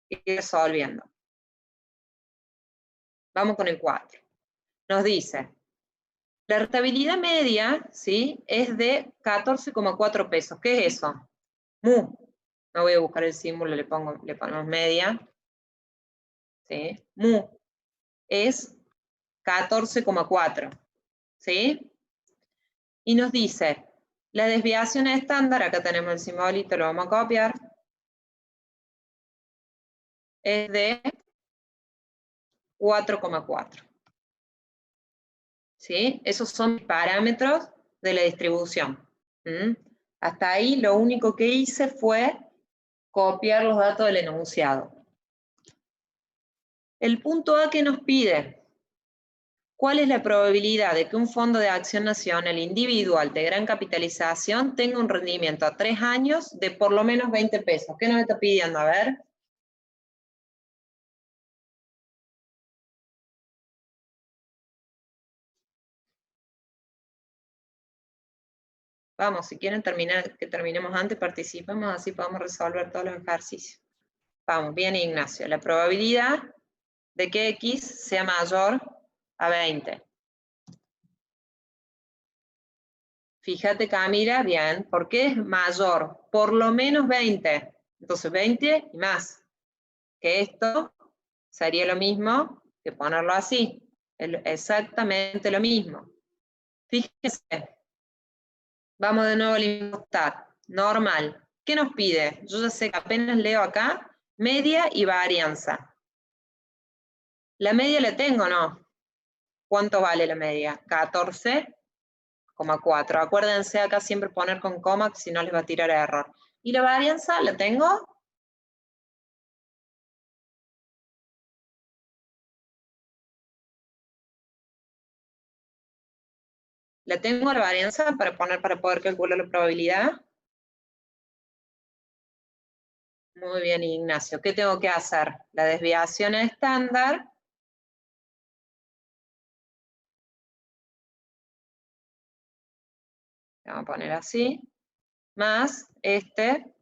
ir resolviendo. Vamos con el 4. Nos dice, la rentabilidad media, ¿sí?, es de 14,4 pesos. ¿Qué es eso? Mu. No voy a buscar el símbolo, le ponemos media. ¿Sí? Mu es 14,4. ¿Sí? Y nos dice, la desviación estándar, acá tenemos el simbolito, lo vamos a copiar, es de 4,4. ¿Sí? Esos son mis parámetros de la distribución. ¿Mm? Hasta ahí lo único que hice fue copiar los datos del enunciado. El punto A que nos pide, ¿cuál es la probabilidad de que un fondo de acción nacional individual de gran capitalización tenga un rendimiento a 3 años de por lo menos 20 pesos? ¿Qué nos está pidiendo? A ver. Vamos, si quieren terminar, que terminemos antes, participemos, así podemos resolver todos los ejercicios. Vamos, bien Ignacio. La probabilidad de que X sea mayor a 20. Fíjate Camila, bien, ¿por qué es mayor? Por lo menos 20. Entonces 20 y más. Que esto sería lo mismo que ponerlo así. Exactamente lo mismo. Fíjense. Vamos de nuevo al InfoStat. Normal. ¿Qué nos pide? Yo ya sé que apenas leo acá, media y varianza. ¿La media la tengo o no? ¿Cuánto vale la media? 14,4. Acuérdense acá siempre poner con coma, si no les va a tirar error. ¿Y la varianza la tengo? ¿La tengo la varianza para poder calcular la probabilidad? Muy bien, Ignacio. ¿Qué tengo que hacer? La desviación estándar. Vamos a poner así. Más este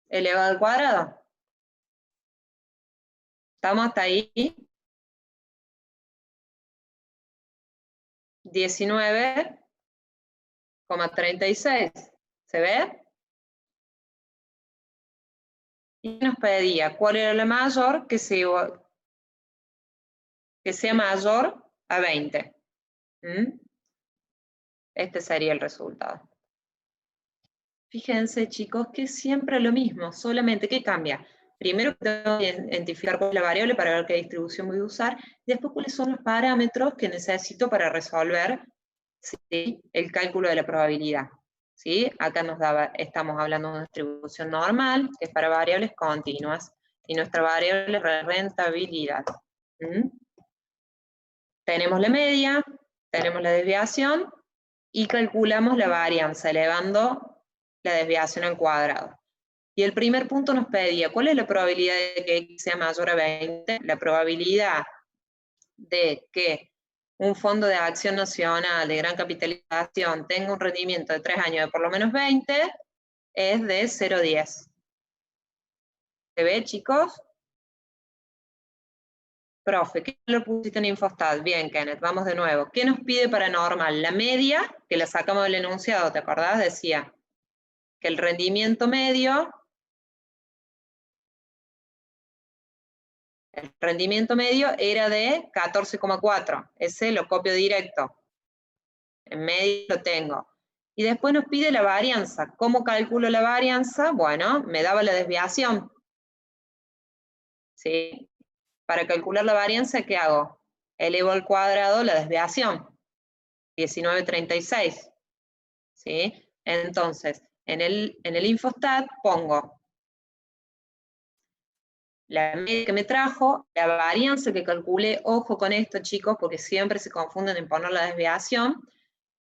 elevado al cuadrado. ¿Estamos hasta ahí? 19,36. ¿Se ve? Y nos pedía cuál era la mayor que sea mayor a 20. Este sería el resultado. Fíjense, chicos, que es siempre lo mismo, solamente ¿qué cambia? Primero tengo que identificar cuál es la variable para ver qué distribución voy a usar, y después cuáles son los parámetros que necesito para resolver, ¿sí?, el cálculo de la probabilidad. ¿Sí? Acá estamos hablando de una distribución normal, que es para variables continuas, y nuestra variable es la rentabilidad. Tenemos la media, tenemos la desviación, y calculamos la varianza, elevando la desviación al cuadrado. Y el primer punto nos pedía, ¿cuál es la probabilidad de que X sea mayor a 20? La probabilidad de que un fondo de acción nacional de gran capitalización tenga un rendimiento de 3 años de por lo menos 20 es de 0,10. ¿Se ve, chicos? Profe, ¿qué lo pusiste en InfoStat? Bien, Kenneth, vamos de nuevo. ¿Qué nos pide para normal? La media, que la sacamos del enunciado, ¿te acordás? Decía que el rendimiento medio era de 14,4. Ese lo copio directo. En medio lo tengo. Y después nos pide la varianza. ¿Cómo calculo la varianza? Bueno, me daba la desviación. ¿Sí? Para calcular la varianza, ¿qué hago? Elevo al cuadrado la desviación. 19,36. ¿Sí? Entonces, en el InfoStat pongo la media que me trajo, la varianza que calculé, ojo con esto, chicos, porque siempre se confunden en poner la desviación,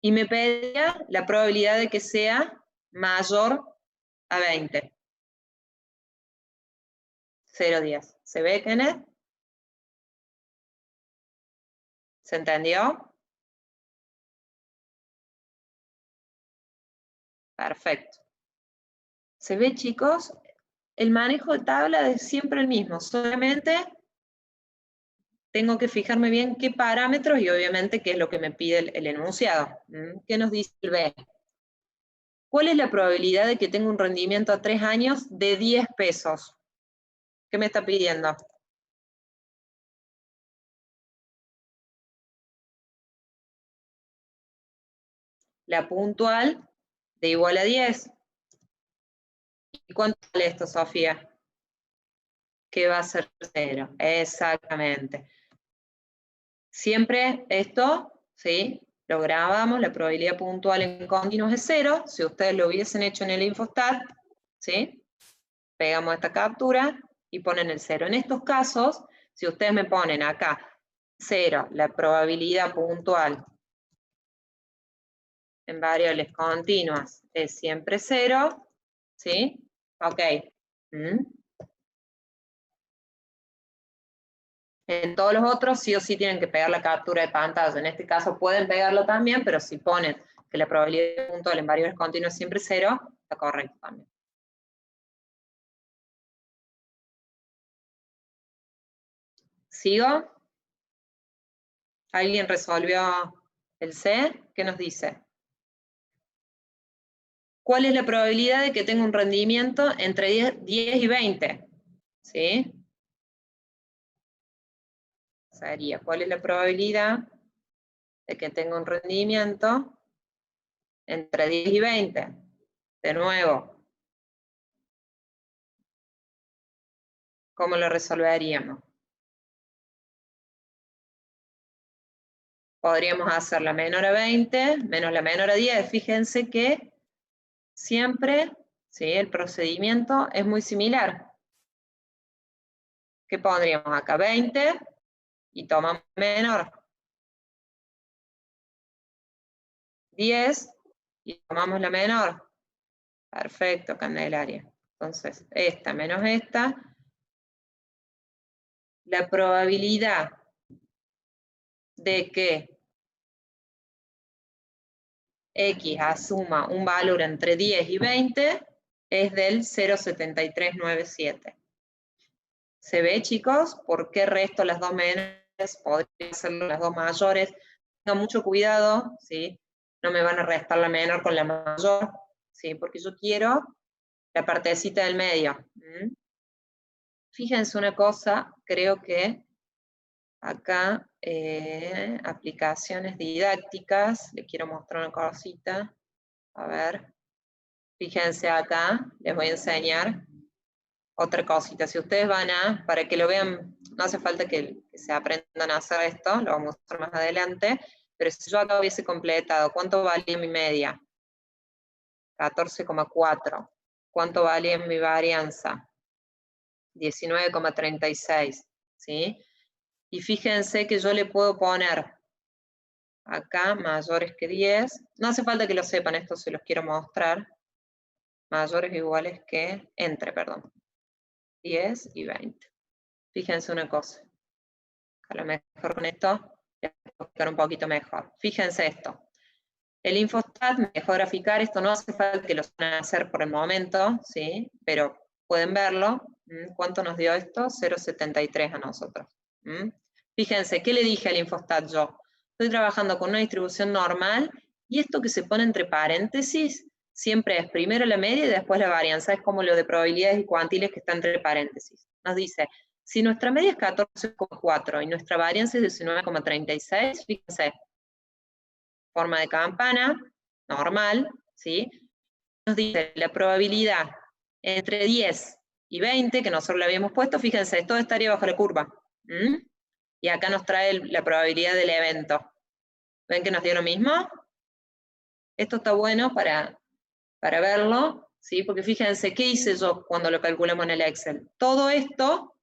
y me pedía la probabilidad de que sea mayor a 20. 0,10. ¿Se ve, Kenneth? ¿Se entendió? Perfecto. ¿Se ve, chicos? El manejo de tabla es siempre el mismo, solamente tengo que fijarme bien qué parámetros y obviamente qué es lo que me pide el enunciado. ¿Qué nos dice el B? ¿Cuál es la probabilidad de que tenga un rendimiento a 3 años de 10 pesos? ¿Qué me está pidiendo? la puntual de igual a 10. ¿Y cuánto vale esto, Sofía? Que va a ser 0. Exactamente. Siempre esto, ¿sí? Lo grabamos, la probabilidad puntual en continuos es 0. Si ustedes lo hubiesen hecho en el Infostat, ¿sí? Pegamos esta captura y ponen el 0. En estos casos, si ustedes me ponen acá 0, la probabilidad puntual en variables continuas es siempre 0, ¿sí? Ok. En todos los otros sí o sí tienen que pegar la captura de pantalla. En este caso pueden pegarlo también, pero si ponen que la probabilidad puntual en variables continuas es siempre 0, está correcto también. ¿Sigo? ¿Alguien resolvió el C? ¿Qué nos dice? ¿Cuál es la probabilidad de que tenga un rendimiento entre 10 y 20? ¿Sí? Sería, ¿cuál es la probabilidad de que tenga un rendimiento entre 10 y 20? De nuevo, ¿cómo lo resolveríamos? Podríamos hacer la menor a 20 menos la menor a 10. Fíjense que siempre, ¿sí?, el procedimiento es muy similar. ¿Qué pondríamos acá? 20 y tomamos menor. 10 y tomamos la menor. Perfecto, Candelaria. Entonces, esta menos esta. La probabilidad de que X asuma un valor entre 10 y 20 es del 0,7397. ¿Se ve, chicos? ¿Por qué resto las dos menores? Podrían ser las dos mayores. Tengan mucho cuidado, ¿sí? No me van a restar la menor con la mayor, ¿sí? Porque yo quiero la partecita del medio. Fíjense una cosa, creo que acá, aplicaciones didácticas, les quiero mostrar una cosita. A ver, fíjense acá, les voy a enseñar otra cosita. Si ustedes van a, para que lo vean, no hace falta que se aprendan a hacer esto, lo vamos a hacer más adelante, pero si yo acá hubiese completado, ¿cuánto valía mi media? 14,4. ¿Cuánto valía mi varianza? 19,36, ¿sí? Y fíjense que yo le puedo poner acá mayores que 10, no hace falta que lo sepan, esto se los quiero mostrar, mayores o iguales que, perdón, 10 y 20. Fíjense una cosa, a lo mejor con esto les voy a explicar un poquito mejor. Fíjense esto, el Infostat me dejó graficar, esto no hace falta que lo van a hacer por el momento, ¿sí? Pero pueden verlo. ¿Cuánto nos dio esto? 0,73 a nosotros. Fíjense, ¿qué le dije al Infostat yo? Estoy trabajando con una distribución normal y esto que se pone entre paréntesis siempre es primero la media y después la varianza. Es como lo de probabilidades y cuantiles que está entre paréntesis. Nos dice, si nuestra media es 14,4 y nuestra varianza es 19,36, fíjense, forma de campana, normal, ¿sí? Nos dice la probabilidad entre 10 y 20, que nosotros le habíamos puesto, fíjense, todo estaría bajo la curva. Y acá nos trae la probabilidad del evento. ¿Ven que nos dio lo mismo? Esto está bueno para verlo, ¿sí? Porque fíjense, ¿qué hice yo cuando lo calculamos en el Excel? Todo esto,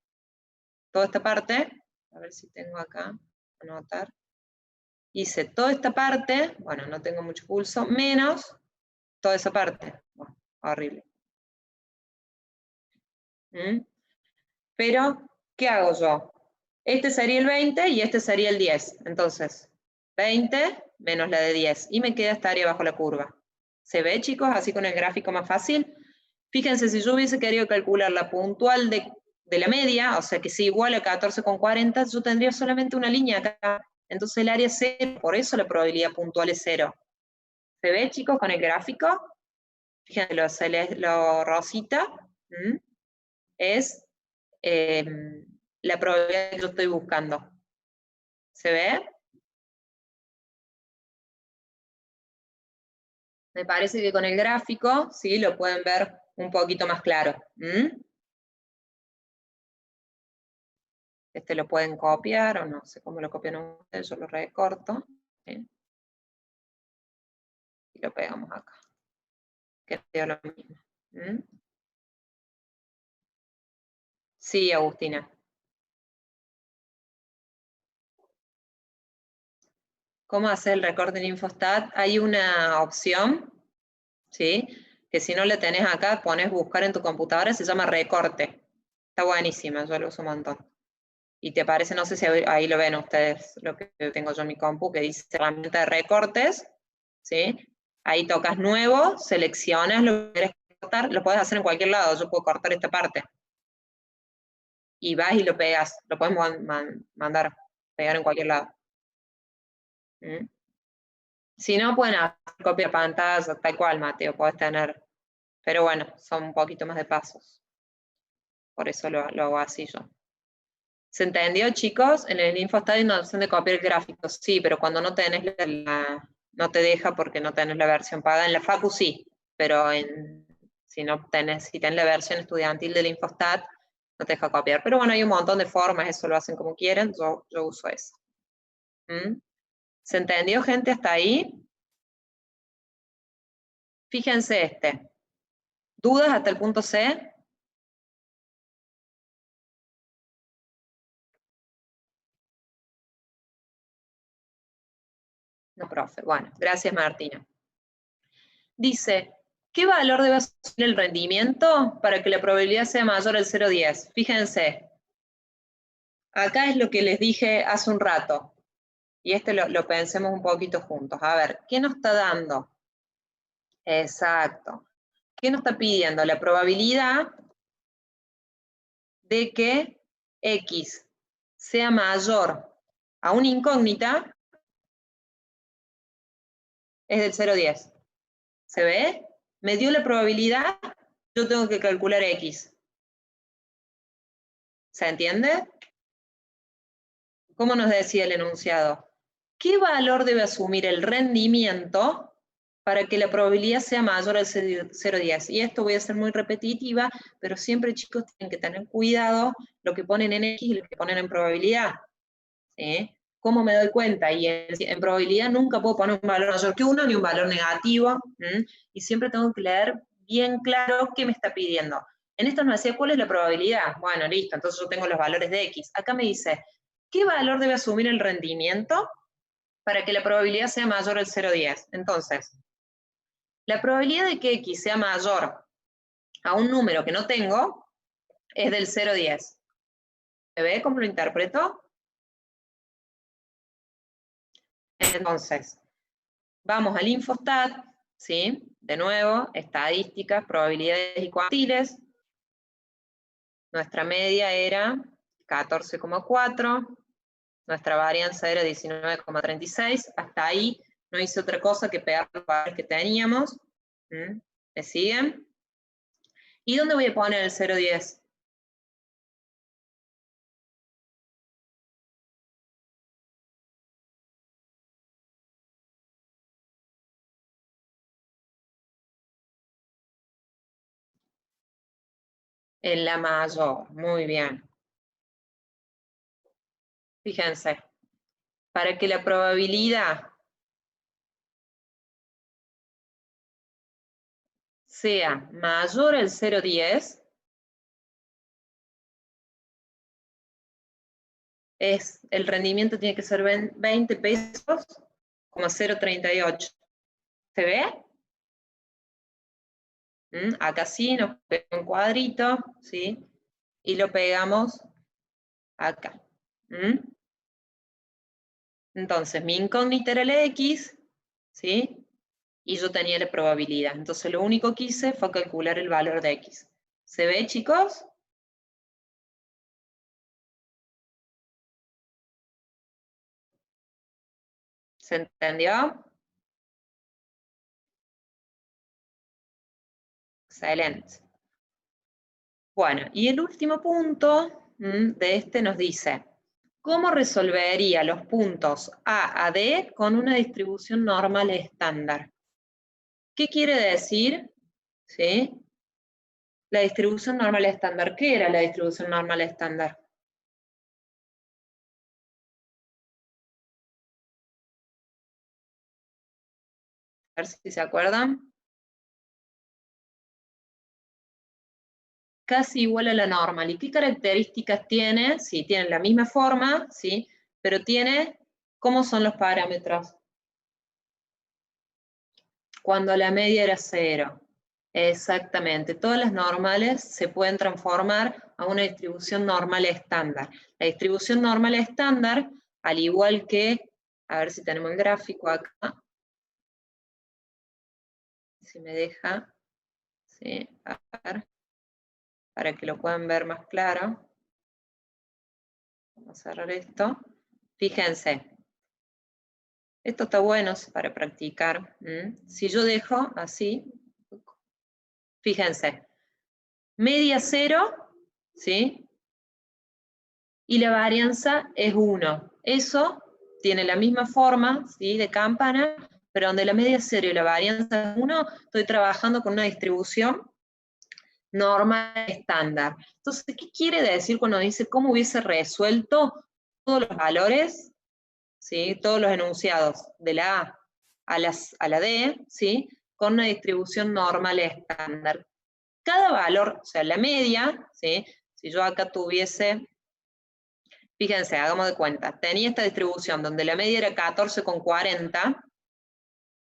toda esta parte, a ver si tengo acá, anotar, hice toda esta parte, bueno, no tengo mucho pulso, menos toda esa parte. Bueno, horrible. Pero, ¿qué hago yo? Este sería el 20 y este sería el 10. Entonces, 20 menos la de 10. Y me queda esta área bajo la curva. ¿Se ve, chicos? Así con el gráfico más fácil. Fíjense, si yo hubiese querido calcular la puntual de la media, o sea que sea igual a 14,40, yo tendría solamente una línea acá. Entonces el área es 0, por eso la probabilidad puntual es 0. ¿Se ve, chicos, con el gráfico? Fíjense, lo rosita es la probabilidad que yo estoy buscando. ¿Se ve? Me parece que con el gráfico, sí, lo pueden ver un poquito más claro. Este lo pueden copiar, o no sé cómo lo copian ustedes, yo lo recorto. ¿Sí? Y lo pegamos acá. Que sea lo mismo. Sí, Agustina. ¿Cómo hacer el recorte en Infostat? Hay una opción, ¿sí? Que si no la tenés acá, pones buscar en tu computadora, se llama recorte. Está buenísima, yo lo uso un montón. Y te aparece, no sé si ahí lo ven ustedes, lo que tengo yo en mi compu, que dice herramienta de recortes, ¿sí? Ahí tocas nuevo, seleccionas lo que quieres cortar, lo puedes hacer en cualquier lado, yo puedo cortar esta parte. Y vas y lo pegas, lo puedes mandar, pegar en cualquier lado. Si no, pueden hacer copia de pantalla, tal cual, Mateo, puedes tener. Pero bueno, son un poquito más de pasos. Por eso lo hago así yo. ¿Se entendió, chicos? En el InfoStat hay una opción de copiar el gráfico, sí, pero cuando no tenés no te deja porque no tenés la versión pagada. En la Facu sí, pero si tenés la versión estudiantil del InfoStat, no te deja copiar. Pero bueno, hay un montón de formas, eso lo hacen como quieren, yo uso eso. ¿Se entendió, gente, hasta ahí? Fíjense este. ¿Dudas hasta el punto C? No, profe. Bueno, gracias, Martina. Dice, ¿qué valor debe asumir el rendimiento para que la probabilidad sea mayor al 0,10? Fíjense, acá es lo que les dije hace un rato, y lo pensemos un poquito juntos. A ver, ¿qué nos está dando? Exacto. ¿Qué nos está pidiendo? La probabilidad de que X sea mayor a una incógnita es del 0,10. ¿Se ve? Me dio la probabilidad, yo tengo que calcular X. ¿Se entiende? ¿Cómo nos decía el enunciado? ¿Qué valor debe asumir el rendimiento para que la probabilidad sea mayor al 0,10? Y esto voy a ser muy repetitiva, pero siempre, chicos, tienen que tener cuidado lo que ponen en X y lo que ponen en probabilidad. ¿Sí? ¿Cómo me doy cuenta? Y en probabilidad nunca puedo poner un valor mayor que 1 ni un valor negativo. Y siempre tengo que leer bien claro qué me está pidiendo. En esto nos decía, ¿cuál es la probabilidad? Bueno, listo, entonces yo tengo los valores de X. Acá me dice, ¿qué valor debe asumir el rendimiento para que la probabilidad sea mayor al 0,10? Entonces, la probabilidad de que X sea mayor a un número que no tengo es del 0,10. ¿Se ve cómo lo interpreto? Entonces, vamos al Infostat, ¿sí? De nuevo, estadísticas, probabilidades y cuantiles. Nuestra media era 14,4. Nuestra varianza era 19,36. Hasta ahí no hice otra cosa que pegar los valores que teníamos. ¿Me siguen? ¿Y dónde voy a poner el 0,10? En la mayor. Muy bien. Fíjense. Para que la probabilidad sea mayor al 0,10, el rendimiento tiene que ser 20 pesos, 0,038. ¿Se ve? Acá sí, nos pega un cuadrito, ¿sí? Y lo pegamos acá. Entonces, mi incógnita era el X, ¿sí? Y yo tenía la probabilidad. Entonces, lo único que hice fue calcular el valor de X. ¿Se ve, chicos? ¿Se entendió? Excelente. Bueno, y el último punto de este nos dice, ¿cómo resolvería los puntos A a D con una distribución normal estándar? ¿Qué quiere decir? ¿Sí? La distribución normal estándar. ¿Qué era la distribución normal estándar? A ver si se acuerdan. Casi igual a la normal. ¿Y qué características tiene? Sí, tiene la misma forma, ¿sí? Pero tiene, ¿cómo son los parámetros? Cuando la media era 0. Exactamente. Todas las normales se pueden transformar a una distribución normal estándar. La distribución normal estándar, al igual que, a ver si tenemos el gráfico acá, si me deja, ¿sí? A ver, para que lo puedan ver más claro. Vamos a cerrar esto. Fíjense, esto está bueno para practicar. Si yo dejo así, fíjense, media 0, ¿sí? Y la varianza es 1. Eso tiene la misma forma, ¿sí? De campana, pero donde la media es 0 y la varianza es 1, estoy trabajando con una distribución normal estándar. Entonces, ¿qué quiere decir cuando dice cómo hubiese resuelto todos los valores, ¿sí? Todos los enunciados de la A a la D, ¿sí? Con una distribución normal estándar? Cada valor, o sea, la media, ¿sí? Si yo acá tuviese, fíjense, hagamos de cuenta, tenía esta distribución donde la media era 14,40,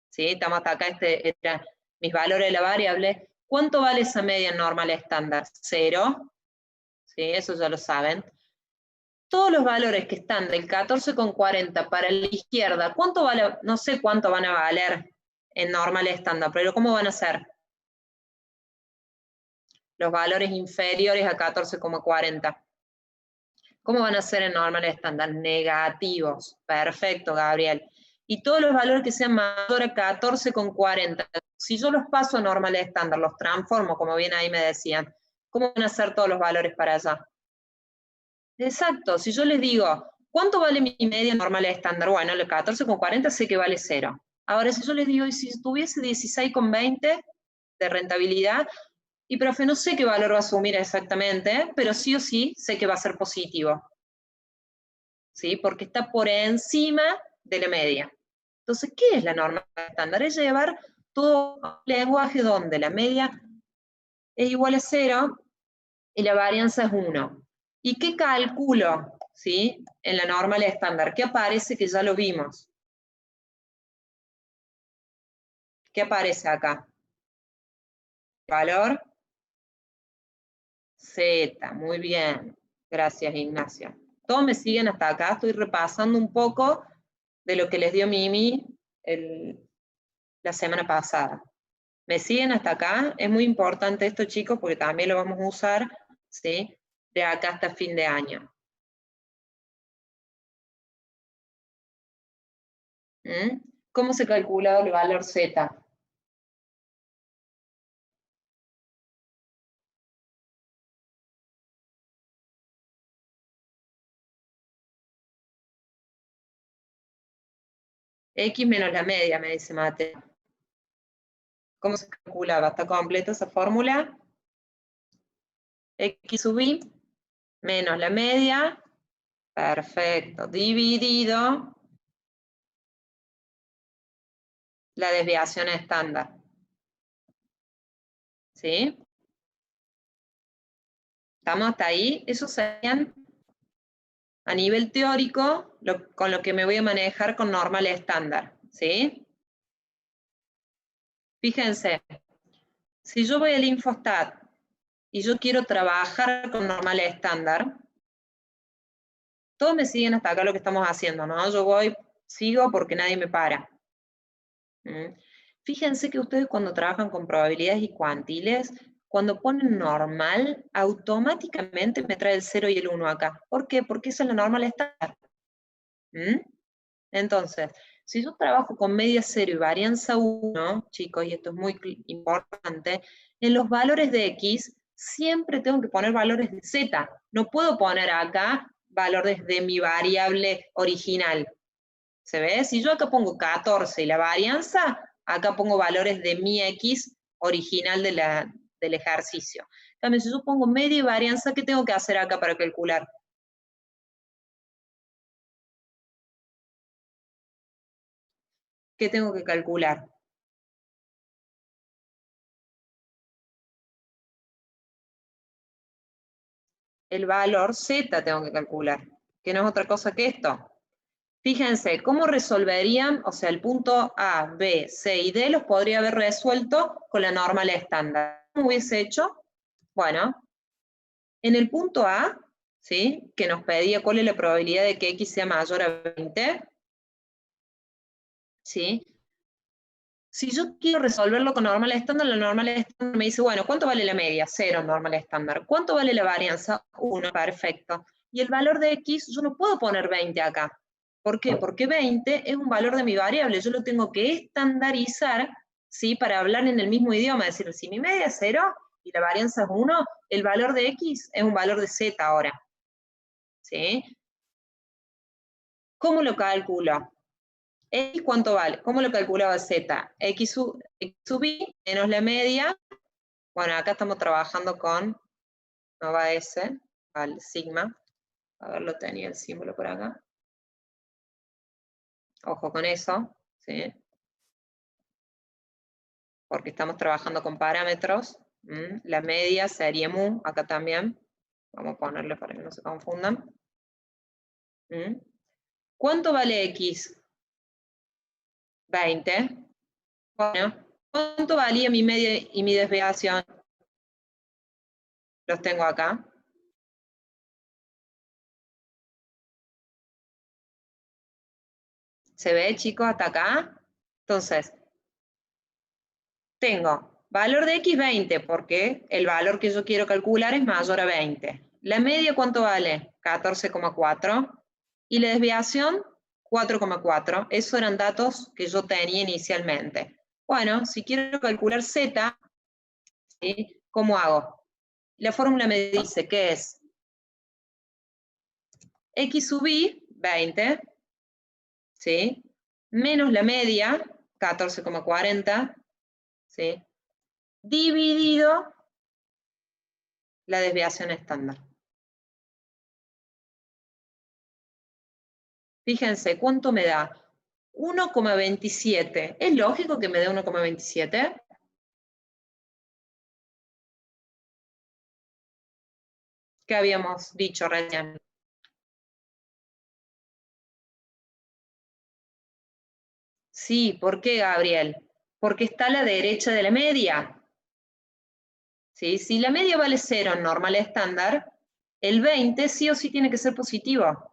¿sí? Estamos hasta acá, eran mis valores de la variable. ¿Cuánto vale esa media normal estándar? 0, ¿sí? Eso ya lo saben. Todos los valores que están del 14,40 para la izquierda, ¿cuánto vale? No sé cuánto van a valer en normal estándar, pero ¿cómo van a ser? Los valores inferiores a 14,40. ¿Cómo van a ser en normal estándar? Negativos. Perfecto, Gabriel. Y todos los valores que sean mayores a 14,40, si yo los paso a normal estándar, los transformo, como bien ahí me decían, ¿cómo van a ser todos los valores para allá? Exacto, si yo les digo, ¿cuánto vale mi media normal estándar? Bueno, el 14,40 sé que vale 0. Ahora, si yo les digo, ¿y si tuviese 16,20 de rentabilidad? Y profe, no sé qué valor va a asumir exactamente, pero sí o sí sé que va a ser positivo, ¿sí? Porque está por encima de la media. Entonces, ¿qué es la norma estándar? Es llevar todo un lenguaje donde la media es igual a 0 y la varianza es 1. ¿Y qué calculo, ¿sí? En la normal estándar? ¿Qué aparece que ya lo vimos? ¿Qué aparece acá? Valor Z, muy bien. Gracias, Ignacia. Todos me siguen hasta acá, estoy repasando un poco de lo que les dio Mimi la semana pasada. ¿Me siguen hasta acá? Es muy importante esto, chicos, porque también lo vamos a usar, ¿sí? De acá hasta fin de año. ¿Cómo se calcula el valor Z? X menos la media, me dice Mate. ¿Cómo se calculaba? ¿Está completa esa fórmula? X sub y menos la media, perfecto, dividido la desviación estándar. ¿Sí? ¿Estamos hasta ahí? Eso serían a nivel teórico con lo que me voy a manejar con normal estándar. ¿Sí? Fíjense, si yo voy al Infostat y yo quiero trabajar con normal estándar, todos me siguen hasta acá lo que estamos haciendo, ¿no? Yo sigo porque nadie me para. Fíjense que ustedes cuando trabajan con probabilidades y cuantiles, cuando ponen normal, automáticamente me trae el 0 y el 1 acá. ¿Por qué? Porque esa es la normal estándar. Entonces, si yo trabajo con media 0 y varianza 1, chicos, y esto es muy importante, en los valores de X siempre tengo que poner valores de Z. No puedo poner acá valores de mi variable original. ¿Se ve? Si yo acá pongo 14 y la varianza, acá pongo valores de mi X original del ejercicio. También si yo pongo media y varianza, ¿qué tengo que hacer acá para calcular? ¿Qué tengo que calcular? El valor Z tengo que calcular, que no es otra cosa que esto. Fíjense, ¿cómo resolverían? O sea, el punto A, B, C y D los podría haber resuelto con la normal estándar. ¿Cómo hubiese hecho? Bueno, en el punto A, ¿sí? Que nos pedía cuál es la probabilidad de que X sea mayor a 20, ¿sí? Si yo quiero resolverlo con normal estándar, la normal estándar me dice, bueno, ¿cuánto vale la media? 0, normal estándar. ¿Cuánto vale la varianza? 1, perfecto. Y el valor de X, yo no puedo poner 20 acá. ¿Por qué? Porque 20 es un valor de mi variable, yo lo tengo que estandarizar, ¿sí? Para hablar en el mismo idioma, es decir, si mi media es 0 y la varianza es 1, el valor de X es un valor de Z ahora, ¿sí? ¿Cómo lo calculo? ¿X cuánto vale? ¿Cómo lo calculaba Z? X sub I menos la media. Bueno, acá estamos trabajando con, no va S, al sigma. A ver, lo tenía el símbolo por acá. Ojo con eso, ¿sí? Porque estamos trabajando con parámetros. La media sería mu, acá también. Vamos a ponerle para que no se confundan. ¿Cuánto vale X? 20. Bueno, ¿cuánto valía mi media y mi desviación? Los tengo acá. ¿Se ve, chicos, hasta acá? Entonces, tengo valor de X 20, porque el valor que yo quiero calcular es mayor a 20. ¿La media cuánto vale? 14,4. Y la desviación, 4,4. Esos eran datos que yo tenía inicialmente. Bueno, si quiero calcular Z, ¿sí? ¿Cómo hago? La fórmula me dice que es X sub I, 20, ¿sí? Menos la media, 14,40, ¿sí? Dividido la desviación estándar. Fíjense, ¿cuánto me da? 1,27. ¿Es lógico que me dé 1,27? ¿Qué habíamos dicho recién? Sí, ¿por qué, Gabriel? Porque está a la derecha de la media. ¿Sí? Si la media vale 0 en normal estándar, el 20 sí o sí tiene que ser positivo.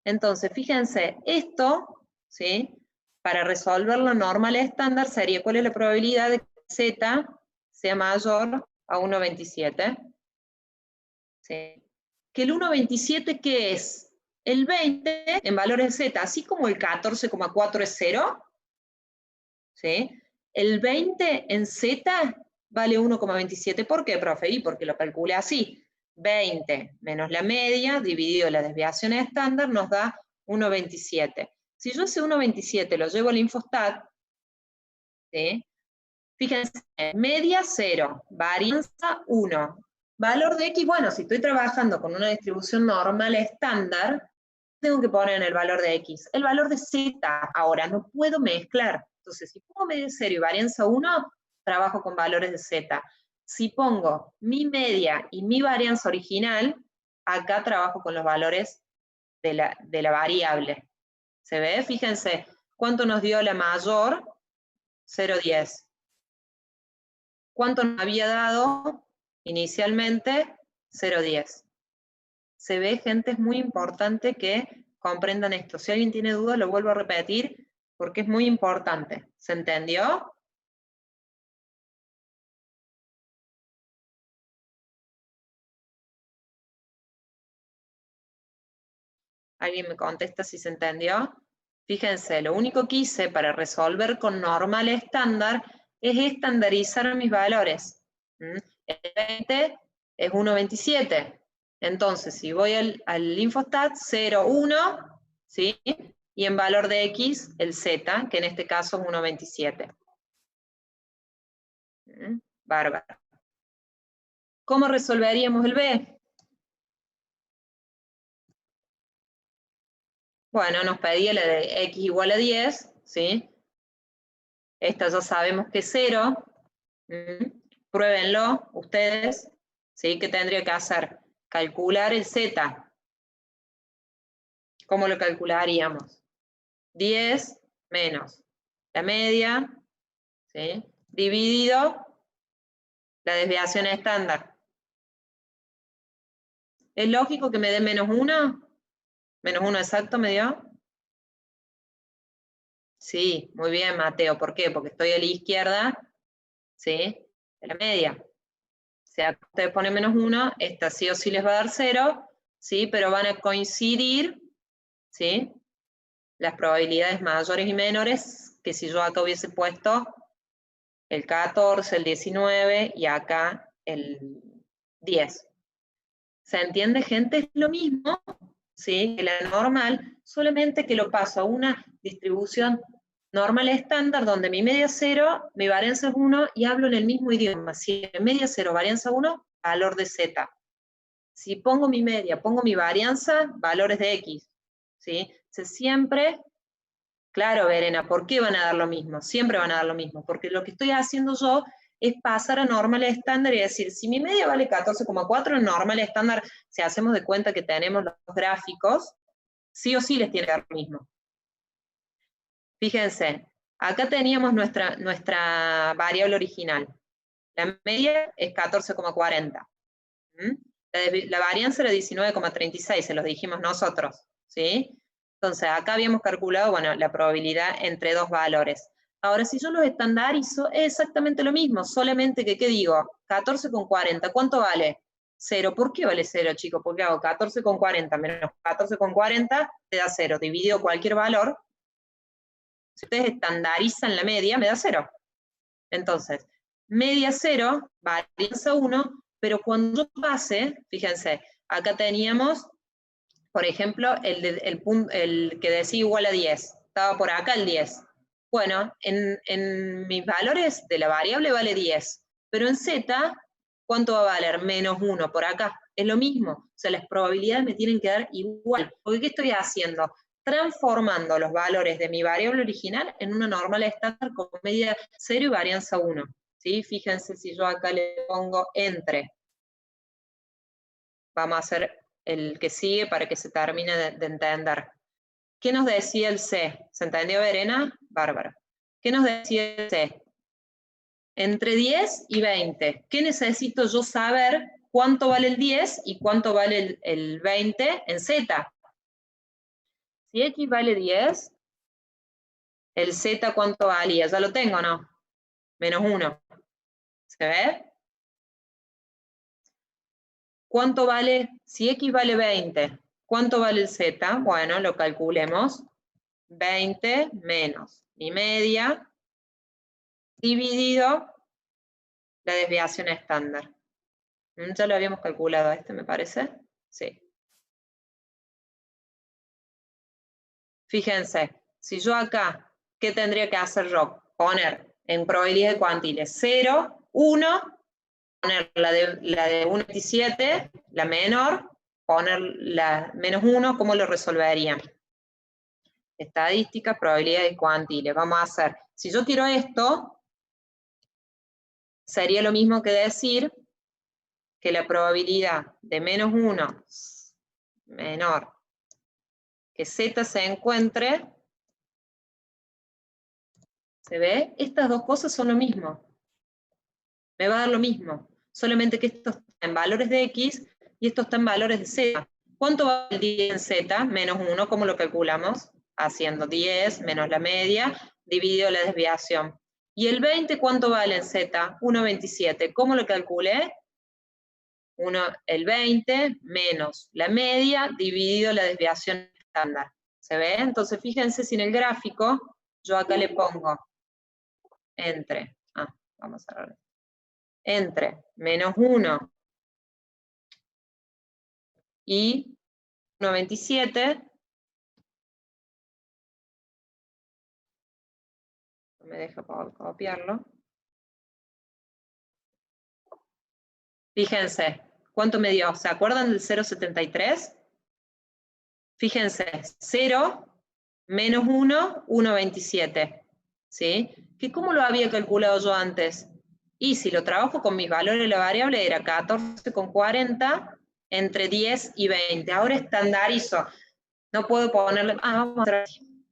Entonces, fíjense, esto, ¿sí? Para resolverlo normal estándar sería, ¿cuál es la probabilidad de que Z sea mayor a 1,27? ¿Sí? Que el 1,27, ¿qué es? El 20 en valores de Z, así como el 14,4 es 0, ¿sí? El 20 en Z vale 1,27. ¿Por qué, profe? Y porque lo calculé así. 20 menos la media dividido la desviación estándar nos da 1,27. Si yo ese 1,27 lo llevo al Infostat, ¿sí? Fíjense, media 0, varianza 1. Valor de X, bueno, si estoy trabajando con una distribución normal estándar, tengo que poner en el valor de X. El valor de Z, ahora, no puedo mezclar. Entonces, si pongo media 0 y varianza 1, trabajo con valores de Z. Si pongo mi media y mi varianza original, acá trabajo con los valores de la variable. ¿Se ve? Fíjense, ¿cuánto nos dio la mayor? 0,10. ¿Cuánto nos había dado inicialmente? 0,10. Se ve, gente, es muy importante que comprendan esto. Si alguien tiene dudas, lo vuelvo a repetir porque es muy importante. ¿Se entendió? ¿Alguien me contesta si se entendió? Fíjense, lo único que hice para resolver con normal estándar es estandarizar mis valores. El 20 es 1,27. Entonces, si voy al Infostat, 0, 1, ¿sí? Y en valor de X, el Z, que en este caso es 1,27. Bárbaro. ¿Cómo resolveríamos el B? Bueno, nos pedía la de x igual a 10, ¿sí? Esta ya sabemos que es 0. Pruébenlo ustedes, ¿sí? ¿Qué tendría que hacer? Calcular el z. ¿Cómo lo calcularíamos? 10 menos la media, ¿sí? Dividido la desviación estándar. ¿Es lógico que me dé menos 1? ¿Menos 1 exacto me dio? Sí, muy bien, Mateo. ¿Por qué? Porque estoy a la izquierda, ¿sí? De la media. O sea, ustedes ponen menos 1, esta sí o sí les va a dar 0, ¿sí? Pero van a coincidir, ¿sí? Las probabilidades mayores y menores que si yo acá hubiese puesto el 14, el 19 y acá el 10. ¿Se entiende, gente? Es lo mismo, ¿sí? Que la normal, solamente que lo paso a una distribución normal estándar, donde mi media es 0, mi varianza es 1, y hablo en el mismo idioma. Si mi media es 0, varianza 1, valor de z. Si pongo mi media, pongo mi varianza, valores de x. ¿Sí? Siempre, claro, Verena, ¿por qué van a dar lo mismo? Siempre van a dar lo mismo, porque lo que estoy haciendo yo es pasar a normal estándar y decir, si mi media vale 14,4, en normal estándar, si hacemos de cuenta que tenemos los gráficos, sí o sí les tiene que dar lo mismo. Fíjense, acá teníamos nuestra variable original. La media es 14,40. La varianza era 19,36, se los dijimos nosotros, ¿sí? Entonces, acá habíamos calculado, bueno, la probabilidad entre dos valores. Ahora, si yo los estandarizo, es exactamente lo mismo, solamente que, ¿qué digo? 14,40, ¿cuánto vale? 0. ¿Por qué vale 0, chicos? Porque hago 14,40 menos 14,40, te da 0. Dividido cualquier valor, si ustedes estandarizan la media, me da 0. Entonces, media 0, varianza 1, pero cuando yo pase, fíjense, acá teníamos, por ejemplo, el que decía igual a 10. Estaba por acá el 10. Bueno, en mis valores de la variable vale 10, pero en z, ¿cuánto va a valer? Menos 1 por acá. Es lo mismo. O sea, las probabilidades me tienen que dar igual. Porque ¿qué estoy haciendo? Transformando los valores de mi variable original en una normal estándar con media 0 y varianza 1. ¿Sí? Fíjense si yo acá le pongo entre. Vamos a hacer el que sigue para que se termine de entender. ¿Qué nos decía el C? ¿Se entendió, Verena? Bárbaro. ¿Qué nos decía el C? Entre 10 y 20. ¿Qué necesito yo saber? ¿Cuánto vale el 10 y cuánto vale el 20 en Z? Si X vale 10, el Z ¿cuánto valía? Ya lo tengo, ¿no? Menos 1. ¿Se ve? ¿Cuánto vale? Si X vale 20, ¿cuánto vale el Z? Bueno, lo calculemos. 20 menos mi media dividido la desviación estándar. Ya lo habíamos calculado me parece. Sí. Fíjense, si yo acá, ¿qué tendría que hacer yo? Poner en probabilidad de cuantiles 0, 1, poner la de 1,27, la menor, poner la menos 1, ¿cómo lo resolverían? Estadística, probabilidad de cuantiles. Vamos a hacer, si yo quiero esto, sería lo mismo que decir que la probabilidad de menos 1 menor que z se encuentre, ¿se ve? Estas dos cosas son lo mismo. Me va a dar lo mismo, solamente que esto está en valores de x y esto está en valores de z. ¿Cuánto va el 10 en z? Menos 1, ¿cómo lo calculamos? Haciendo 10 menos la media, dividido la desviación. ¿Y el 20 cuánto vale en z? 1,27. ¿Cómo lo calculé? El 20 menos la media dividido la desviación estándar. ¿Se ve? Entonces fíjense si en el gráfico yo acá le pongo entre, vamos a ver, entre menos 1 y 1,27, no me deja copiarlo, Fíjense, ¿cuánto me dio? ¿Se acuerdan del 0,73? Fíjense, 0 menos 1, 1,27. ¿Sí? ¿Cómo lo había calculado yo antes? Y si lo trabajo con mis valores de la variable, era 14,40 entre 10 y 20. Ahora estandarizo. No puedo ponerle... vamos a hacer así.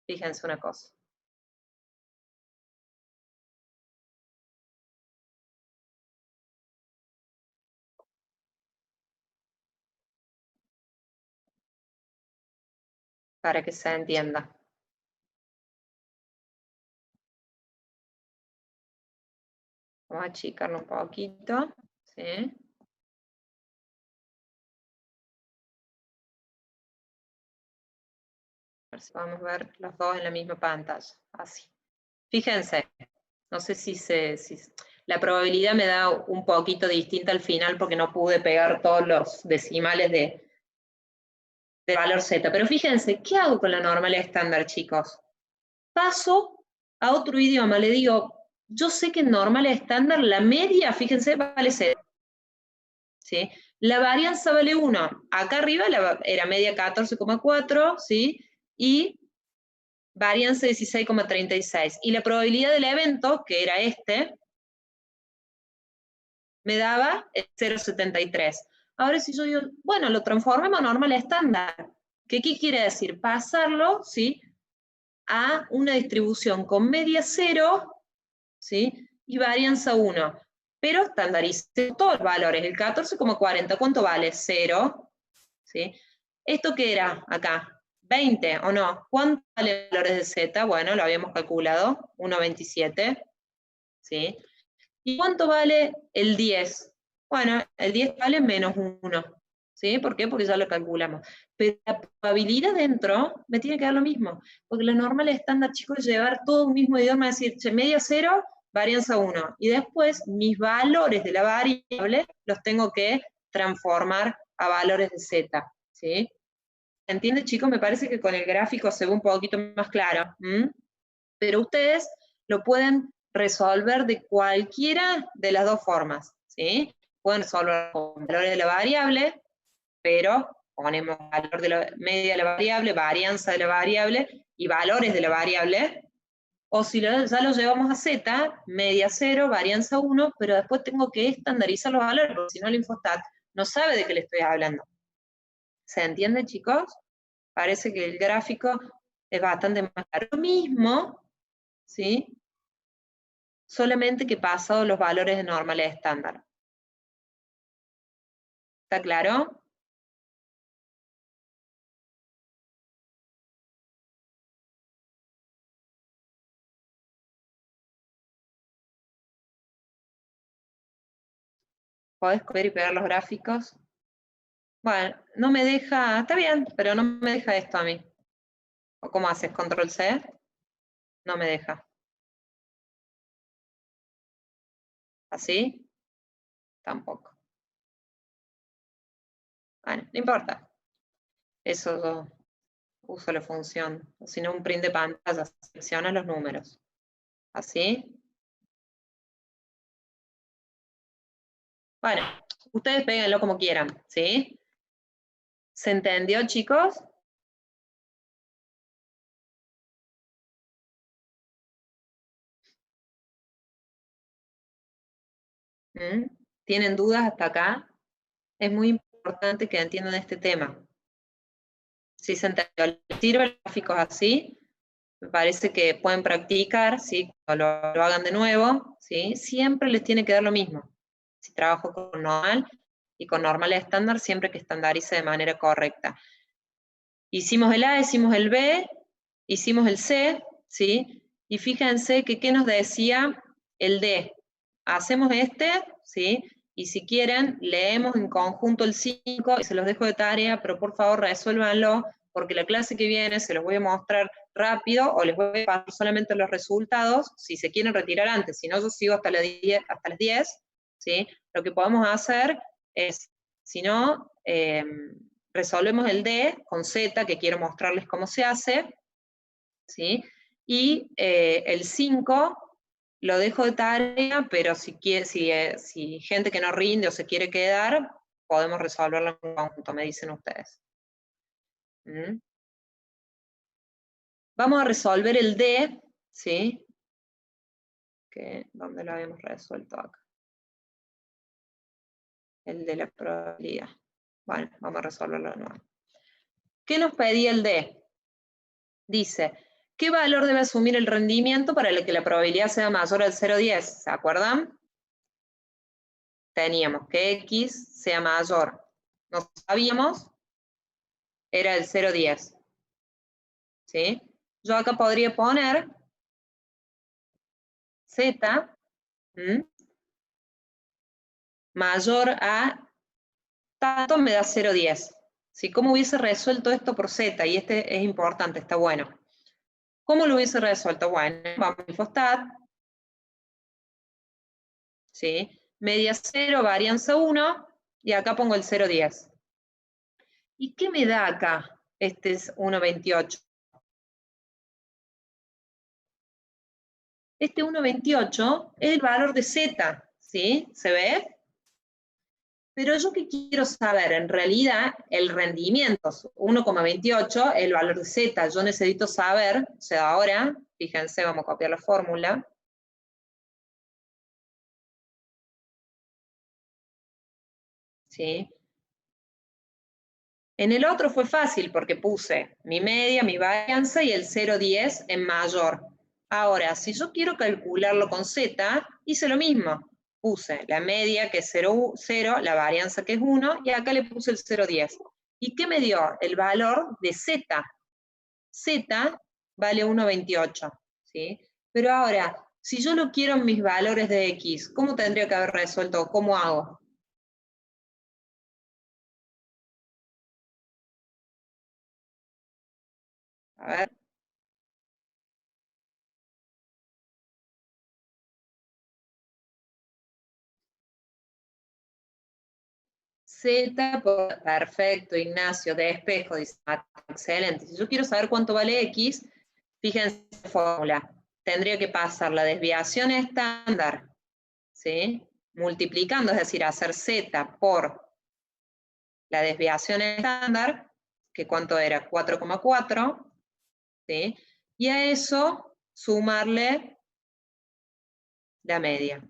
Fíjense una cosa. Para que se entienda. Vamos a achicarlo un poquito. ¿Sí? A ver si podemos ver los dos en la misma pantalla. Así. Fíjense, no sé si la probabilidad me da un poquito distinta al final porque no pude pegar todos los decimales de valor Z. Pero fíjense, ¿qué hago con la normal estándar, chicos? Paso a otro idioma, le digo, yo sé que en normal estándar la media, fíjense, vale 0. ¿Sí? La varianza vale 1. Acá arriba era media 14,4, ¿sí? Y varianza 16,36. Y la probabilidad del evento, que era este, me daba el 0,73. Ahora si yo digo, bueno, lo transformemos a normal estándar. ¿Qué quiere decir? Pasarlo, ¿sí?, a una distribución con media 0, ¿sí?, y varianza 1. Pero estandaricé todos los valores. El 14,40, ¿cuánto vale? 0. ¿Sí? ¿Esto qué era acá? 20 o no. ¿Cuánto vale valores de Z? Bueno, lo habíamos calculado, 1,27. ¿Sí? ¿Y cuánto vale el 10? Bueno, el 10 vale menos 1. ¿Sí? ¿Por qué? Porque ya lo calculamos. Pero la probabilidad dentro me tiene que dar lo mismo. Porque lo normal estándar, chicos, es llevar todo un mismo idioma, es decir, media 0, varianza 1. Y después mis valores de la variable los tengo que transformar a valores de Z. ¿Sí? ¿Entiende, chicos? Me parece que con el gráfico se ve un poquito más claro. Pero ustedes lo pueden resolver de cualquiera de las dos formas, ¿sí? Pueden resolver con valores de la variable, pero ponemos valor de la media de la variable, varianza de la variable y valores de la variable, o si ya lo llevamos a Z, media 0, varianza 1, pero después tengo que estandarizar los valores, porque si no el Infostat no sabe de qué le estoy hablando. ¿Se entiende, chicos? Parece que el gráfico es bastante más claro. Lo mismo, ¿sí?, solamente que pasado los valores de normal estándar. ¿Está claro? ¿Podés copiar y pegar los gráficos? Bueno, no me deja, está bien, pero no me deja esto a mí. ¿O cómo haces? ¿Control C? No me deja. ¿Así? Tampoco. Bueno, no importa. Eso yo uso la función. Si no, un print de pantalla, selecciona los números. ¿Así? Bueno, ustedes péguenlo como quieran, ¿sí? ¿Se entendió, chicos? ¿Tienen dudas hasta acá? Es muy importante que entiendan este tema. Si se entendió, les sirve gráficos así, me parece que pueden practicar, ¿sí?, cuando lo hagan de nuevo, ¿sí?, siempre les tiene que dar lo mismo. Si trabajo con normal y con normal estándar, siempre que estandarice de manera correcta. Hicimos el A, hicimos el B, hicimos el C, ¿sí? Y fíjense que ¿qué nos decía el D? Hacemos este, ¿sí? Y si quieren, leemos en conjunto el 5, y se los dejo de tarea, pero por favor resuélvanlo, porque la clase que viene se los voy a mostrar rápido, o les voy a pasar solamente los resultados, si se quieren retirar antes, si no yo sigo hasta las 10, ¿sí? Lo que podemos hacer es, si no, resolvemos el D con Z, que quiero mostrarles cómo se hace, ¿sí? Y el 5 lo dejo de tarea, pero si gente que no rinde o se quiere quedar, podemos resolverlo en conjunto, me dicen ustedes. ¿Mm? Vamos a resolver el D, ¿sí? ¿Dónde lo habíamos resuelto acá? El de la probabilidad. Bueno, vamos a resolverlo de nuevo. ¿Qué nos pedía el D? Dice, ¿qué valor debe asumir el rendimiento para que la probabilidad sea mayor al 0,10? ¿Se acuerdan? Teníamos que X sea mayor. No sabíamos, era el 0,10. ¿Sí? Yo acá podría poner Z mayor a tanto me da 0,10. ¿Sí? ¿Cómo hubiese resuelto esto por Z? Y este es importante, está bueno. ¿Cómo lo hubiese resuelto? Bueno, vamos a infostat. ¿Sí? Media 0, varianza 1, y acá pongo el 0,10. ¿Y qué me da acá? Este es 1,28. Este 1,28 es el valor de Z, ¿sí? ¿Se ve? Pero yo que quiero saber, en realidad, el rendimiento, 1,28, el valor de Z, yo necesito saber, o sea, ahora, fíjense, vamos a copiar la fórmula. ¿Sí? En el otro fue fácil porque puse mi media, mi varianza y el 0,10 en mayor. Ahora, si yo quiero calcularlo con Z, hice lo mismo. Puse la media, que es 0, la varianza, que es 1, y acá le puse el 0,10. ¿Y qué me dio? El valor de Z. Z vale 1,28. ¿Sí? Pero ahora, si yo lo quiero en mis valores de X, ¿cómo tendría que haber resuelto? ¿Cómo hago? A ver. Z, perfecto, Ignacio, de espejo, dice, excelente. Si yo quiero saber cuánto vale X, fíjense en la fórmula. Tendría que pasar la desviación estándar, ¿sí? Multiplicando, es decir, hacer Z por la desviación estándar, que cuánto era, 4,4, ¿sí? Y a eso sumarle la media.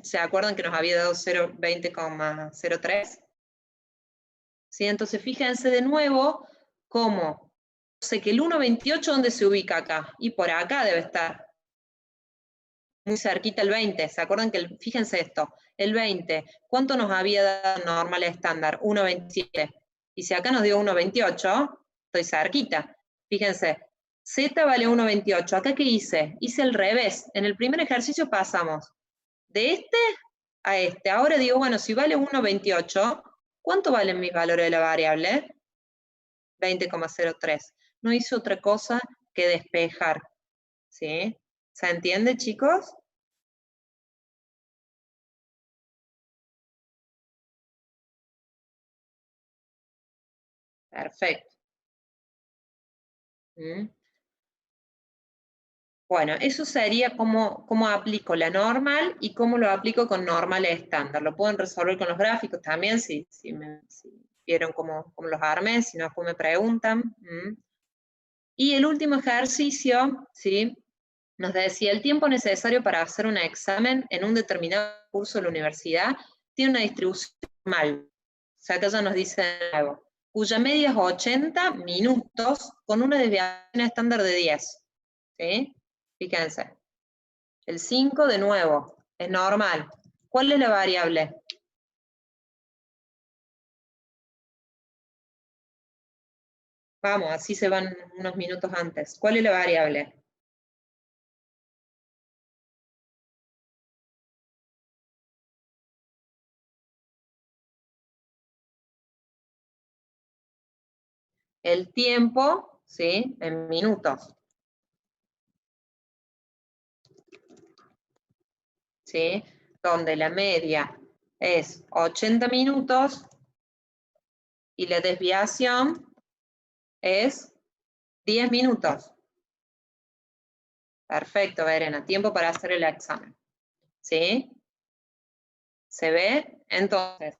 ¿Se acuerdan que nos había dado 20,03? ¿Sí? Entonces fíjense de nuevo cómo, sé que el 1,28 ¿dónde se ubica acá? Y por acá debe estar, muy cerquita el 20. ¿Se acuerdan que, fíjense esto, el 20, ¿cuánto nos había dado normal estándar? 1,27. Y si acá nos dio 1,28, estoy cerquita. Fíjense, Z vale 1,28. ¿Acá qué hice? Hice el revés. En el primer ejercicio pasamos de este a este. Ahora digo, bueno, si vale 1,28, ¿cuánto valen mis valores de la variable? 20,03. No hice otra cosa que despejar. ¿Sí? ¿Se entiende, chicos? Perfecto. ¿Mm? Bueno, eso sería cómo aplico la normal y cómo lo aplico con normal estándar. Lo pueden resolver con los gráficos también, si vieron cómo los armé, si no, después me preguntan. Y el último ejercicio, ¿sí? Nos decía, el tiempo necesario para hacer un examen en un determinado curso de la universidad tiene una distribución normal. O sea, acá ya nos dice de nuevo, cuya media es 80 minutos con una desviación estándar de 10. ¿Sí? Fíjense. El 5 de nuevo, es normal. ¿Cuál es la variable? Vamos, así se van unos minutos antes. ¿Cuál es la variable? El tiempo, ¿sí? En minutos. ¿Sí? Donde la media es 80 minutos y la desviación es 10 minutos. Perfecto, Verena. Tiempo para hacer el examen. ¿Sí? ¿Se ve? Entonces,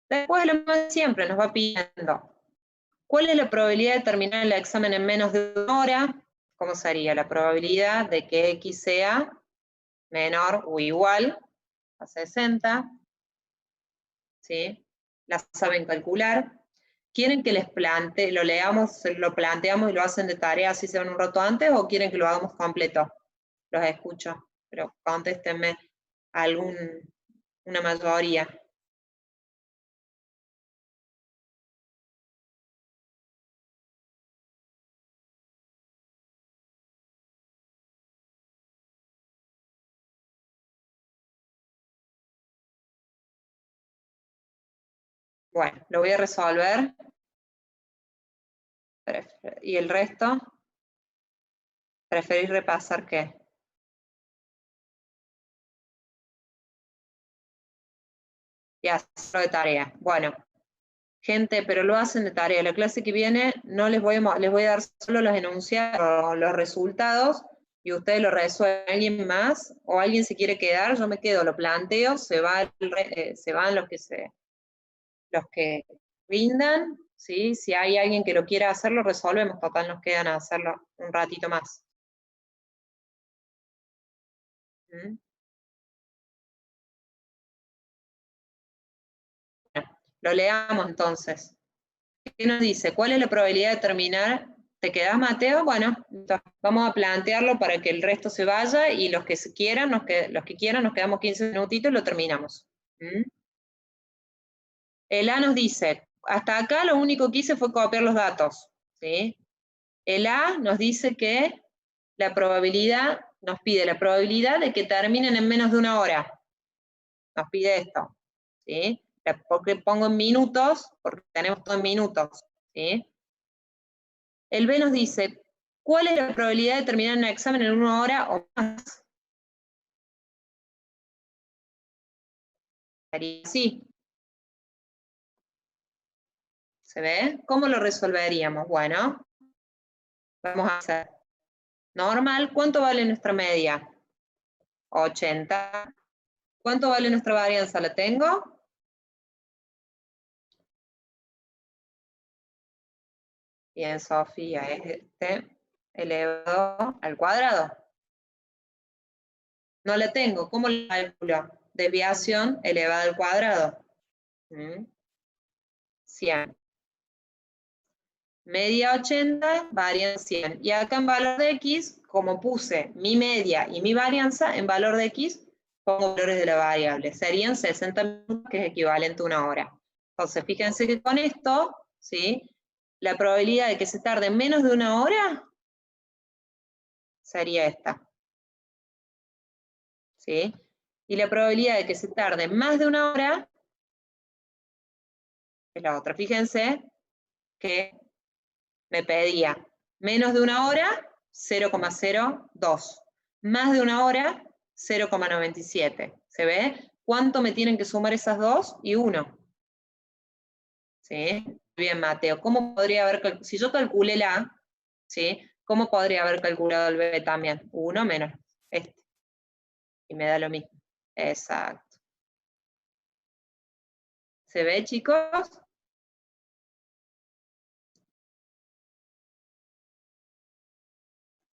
después lo mismo de siempre, nos va pidiendo. ¿Cuál es la probabilidad de terminar el examen en menos de una hora? ¿Cómo sería? La probabilidad de que X sea menor o igual a 60. ¿Sí? La saben calcular. ¿Quieren que les plantee, lo leamos, lo planteamos y lo hacen de tarea así se van un rato antes o quieren que lo hagamos completo? Los escucho, pero contéstenme una mayoría. Bueno, lo voy a resolver. ¿Y el resto? ¿Preferís repasar qué? Y hacerlo de tarea. Bueno, gente, pero lo hacen de tarea. La clase que viene no les voy a dar solo los enunciados, los resultados, y ustedes lo resuelven. ¿Alguien más? ¿O alguien se quiere quedar? Yo me quedo, lo planteo, se van los que rindan, ¿sí? Si hay alguien que lo quiera hacer, lo resolvemos. Total, nos quedan a hacerlo un ratito más. ¿Mm? Bueno, lo leamos entonces. ¿Qué nos dice? ¿Cuál es la probabilidad de terminar? ¿Te quedás, Mateo? Bueno, vamos a plantearlo para que el resto se vaya y los que quieran, los que quieran, nos quedamos 15 minutitos y lo terminamos. ¿Mm? El A nos dice, hasta acá lo único que hice fue copiar los datos. ¿Sí? El A nos dice que la probabilidad, nos pide la probabilidad de que terminen en menos de una hora. Nos pide esto. ¿Sí? Porque pongo en minutos, porque tenemos todo en minutos. ¿Sí? El B nos dice, ¿cuál es la probabilidad de terminar un examen en una hora o más? Sería así. ¿Se ve? ¿Cómo lo resolveríamos? Bueno, vamos a hacer normal. ¿Cuánto vale nuestra media? 80. ¿Cuánto vale nuestra varianza? ¿La tengo? Bien, Sofía, es elevado al cuadrado. No la tengo. ¿Cómo la calculo? Desviación elevada al cuadrado. 100. Media 80, varianza 100. Y acá en valor de X, como puse mi media y mi varianza, en valor de X pongo valores de la variable. Serían 60 minutos, que es equivalente a una hora. Entonces, fíjense que con esto, ¿sí? La probabilidad de que se tarde menos de una hora sería esta. ¿Sí? Y la probabilidad de que se tarde más de una hora es la otra. Fíjense que me pedía menos de una hora, 0,02. Más de una hora, 0,97. ¿Se ve? ¿Cuánto me tienen que sumar esas dos? Y 1. ¿Sí? Bien, Mateo. ¿Cómo podría haber, si yo calculé la A, ¿sí? ¿Cómo podría haber calculado el B también? 1 menos este. Y me da lo mismo. Exacto. ¿Se ve, chicos?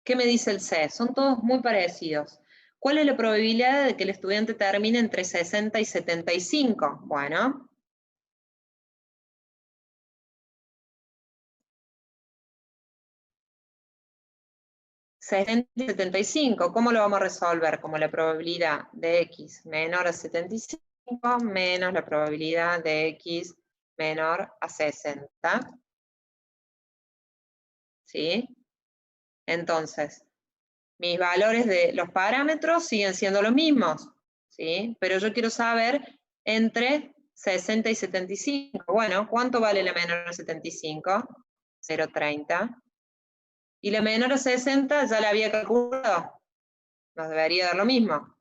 ¿Qué me dice el C? Son todos muy parecidos. ¿Cuál es la probabilidad de que el estudiante termine entre 60 y 75? Bueno, 60 y 75, ¿cómo lo vamos a resolver? Como la probabilidad de X menor a 75 menos la probabilidad de X menor a 60. ¿Sí? Entonces, mis valores de los parámetros siguen siendo los mismos, ¿sí? Pero yo quiero saber entre 60 y 75. Bueno, ¿cuánto vale la menor a 75? 0,30. Y la menor a 60 ya la había calculado. Nos debería dar lo mismo.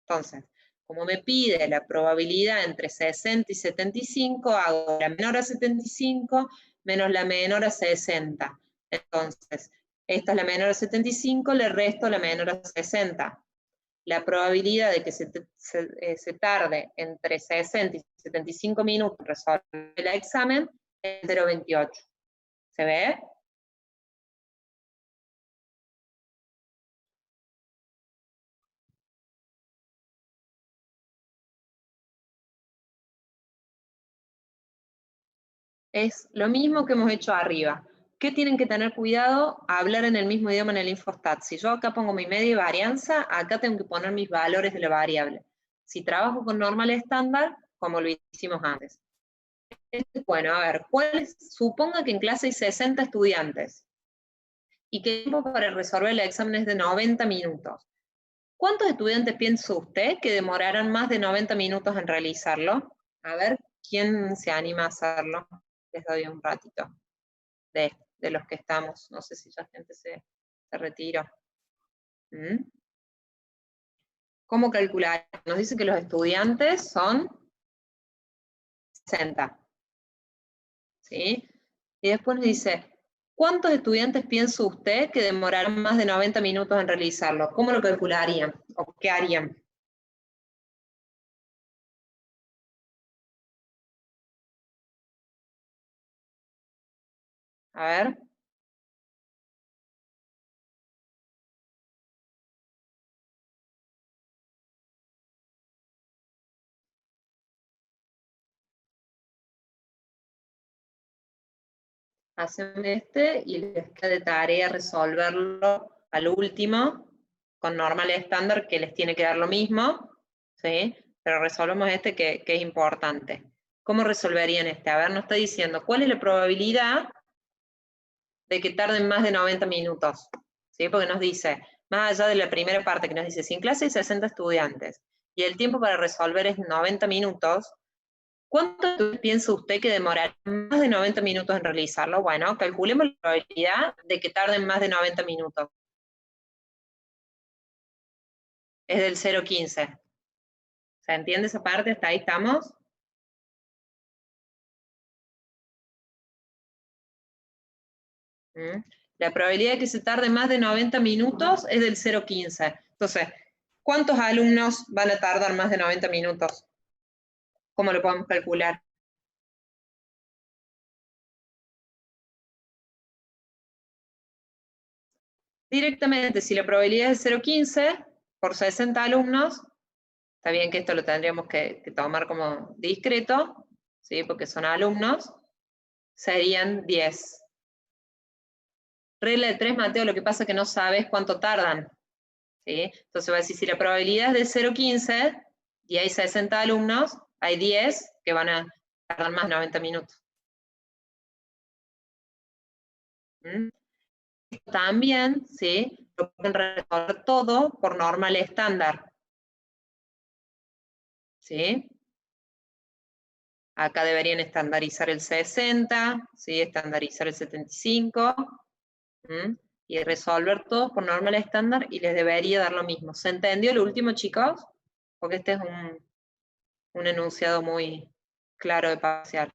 Entonces, como me pide la probabilidad entre 60 y 75, hago la menor a 75 menos la menor a 60. Entonces, esta es la menor a 75, le resto la menor a 60. La probabilidad de que se tarde entre 60 y 75 minutos en resolver el examen es 0,28. ¿Se ve? Es lo mismo que hemos hecho arriba. ¿Qué tienen que tener cuidado? Hablar en el mismo idioma en el Infostat. Si yo acá pongo mi media y varianza, acá tengo que poner mis valores de la variable. Si trabajo con normal estándar, como lo hicimos antes. Bueno, a ver, suponga que en clase hay 60 estudiantes y que el tiempo para resolver el examen es de 90 minutos. ¿Cuántos estudiantes piensa usted que demorarán más de 90 minutos en realizarlo? A ver, ¿quién se anima a hacerlo? Les doy un ratito de los que estamos. No sé si ya gente se retiró. ¿Cómo calcular? Nos dice que los estudiantes son 60. ¿Sí? Y después nos dice, ¿cuántos estudiantes piensa usted que demorarán más de 90 minutos en realizarlo? ¿Cómo lo calcularían? ¿O qué harían? A ver. Hacen y les queda de tarea resolverlo al último con normal estándar que les tiene que dar lo mismo, ¿sí? Pero resolvemos que es importante. ¿Cómo resolverían este? A ver, nos está diciendo, ¿cuál es la probabilidad de que tarden más de 90 minutos? ¿Sí? Porque nos dice, más allá de la primera parte que nos dice, si en clase hay 60 estudiantes y el tiempo para resolver es 90 minutos, ¿cuánto piensa usted que demorará más de 90 minutos en realizarlo? Bueno, calculemos la probabilidad de que tarden más de 90 minutos. Es del 0,15. ¿Se entiende esa parte? ¿Hasta ahí estamos? La probabilidad de que se tarde más de 90 minutos es del 0,15. Entonces, ¿cuántos alumnos van a tardar más de 90 minutos? ¿Cómo lo podemos calcular? Directamente, si la probabilidad es 0,15 por 60 alumnos, está bien que esto lo tendríamos que tomar como discreto, ¿sí? Porque son alumnos, serían 10. Regla de 3, Mateo, lo que pasa es que no sabes cuánto tardan, ¿sí? Entonces va a decir, si la probabilidad es de 0,15 y hay 60 alumnos, hay 10 que van a tardar más de 90 minutos. También, ¿sí? Lo pueden resolver todo por normal estándar, ¿sí? Acá deberían estandarizar el 60, ¿sí? Estandarizar el 75, y resolver todos por normal estándar y les debería dar lo mismo. ¿Se entendió lo último, chicos? Porque este es un enunciado muy claro de parcial,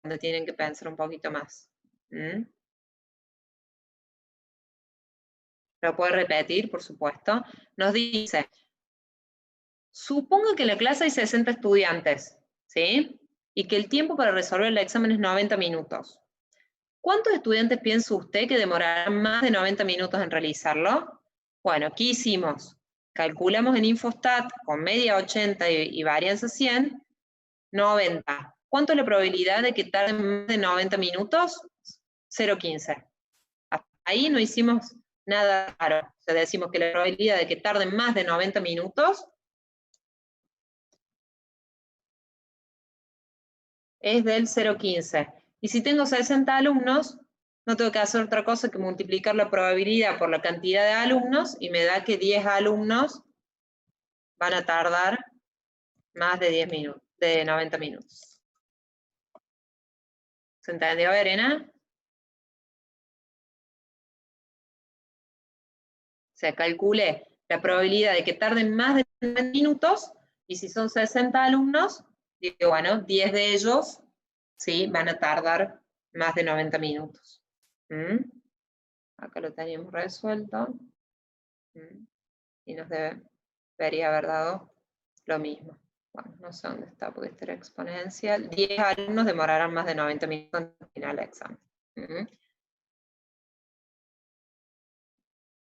donde tienen que pensar un poquito más. Lo puede repetir, por supuesto. Nos dice, supongo que en la clase hay 60 estudiantes, ¿sí? Y que el tiempo para resolver el examen es 90 minutos. ¿Cuántos estudiantes piensa usted que demorarán más de 90 minutos en realizarlo? Bueno, ¿qué hicimos? Calculamos en Infostat con media 80 y varianza 100, 90. ¿Cuánto es la probabilidad de que tarden más de 90 minutos? 0,15. Ahí no hicimos nada raro. O sea, decimos que la probabilidad de que tarden más de 90 minutos es del 0,15. Y si tengo 60 alumnos, no tengo que hacer otra cosa que multiplicar la probabilidad por la cantidad de alumnos y me da que 10 alumnos van a tardar más de 10 minutos, de 90 minutos. ¿Se entendió, Verena? O sea, calculé la probabilidad de que tarden más de 90 minutos y si son 60 alumnos, digo, bueno, 10 de ellos, sí, van a tardar más de 90 minutos. Acá lo teníamos resuelto. Y nos debería haber dado lo mismo. Bueno, no sé dónde está, porque este era exponencial. 10 alumnos demorarán más de 90 minutos en terminar el examen.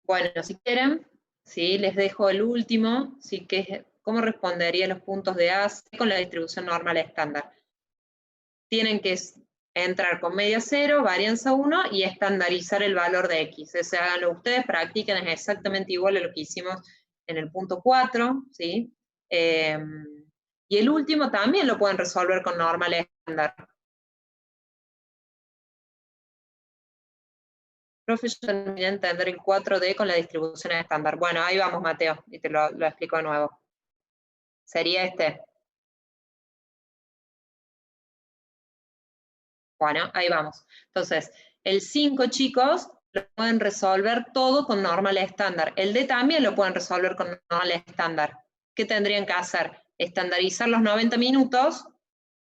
Bueno, si quieren, ¿sí? Les dejo el último, ¿sí? Que es cómo respondería los puntos de A con la distribución normal estándar. Tienen que entrar con media 0, varianza 1 y estandarizar el valor de X. Ese háganlo ustedes, practiquen, es exactamente igual a lo que hicimos en el punto 4, ¿sí? Y el último también lo pueden resolver con normal estándar. Profe, yo terminé de entender el 4D con la distribución estándar. Bueno, ahí vamos, Mateo, y te lo explico de nuevo. Sería este. Bueno, ahí vamos. Entonces, el 5, chicos, lo pueden resolver todo con normal estándar. El D también lo pueden resolver con normal estándar. ¿Qué tendrían que hacer? Estandarizar los 90 minutos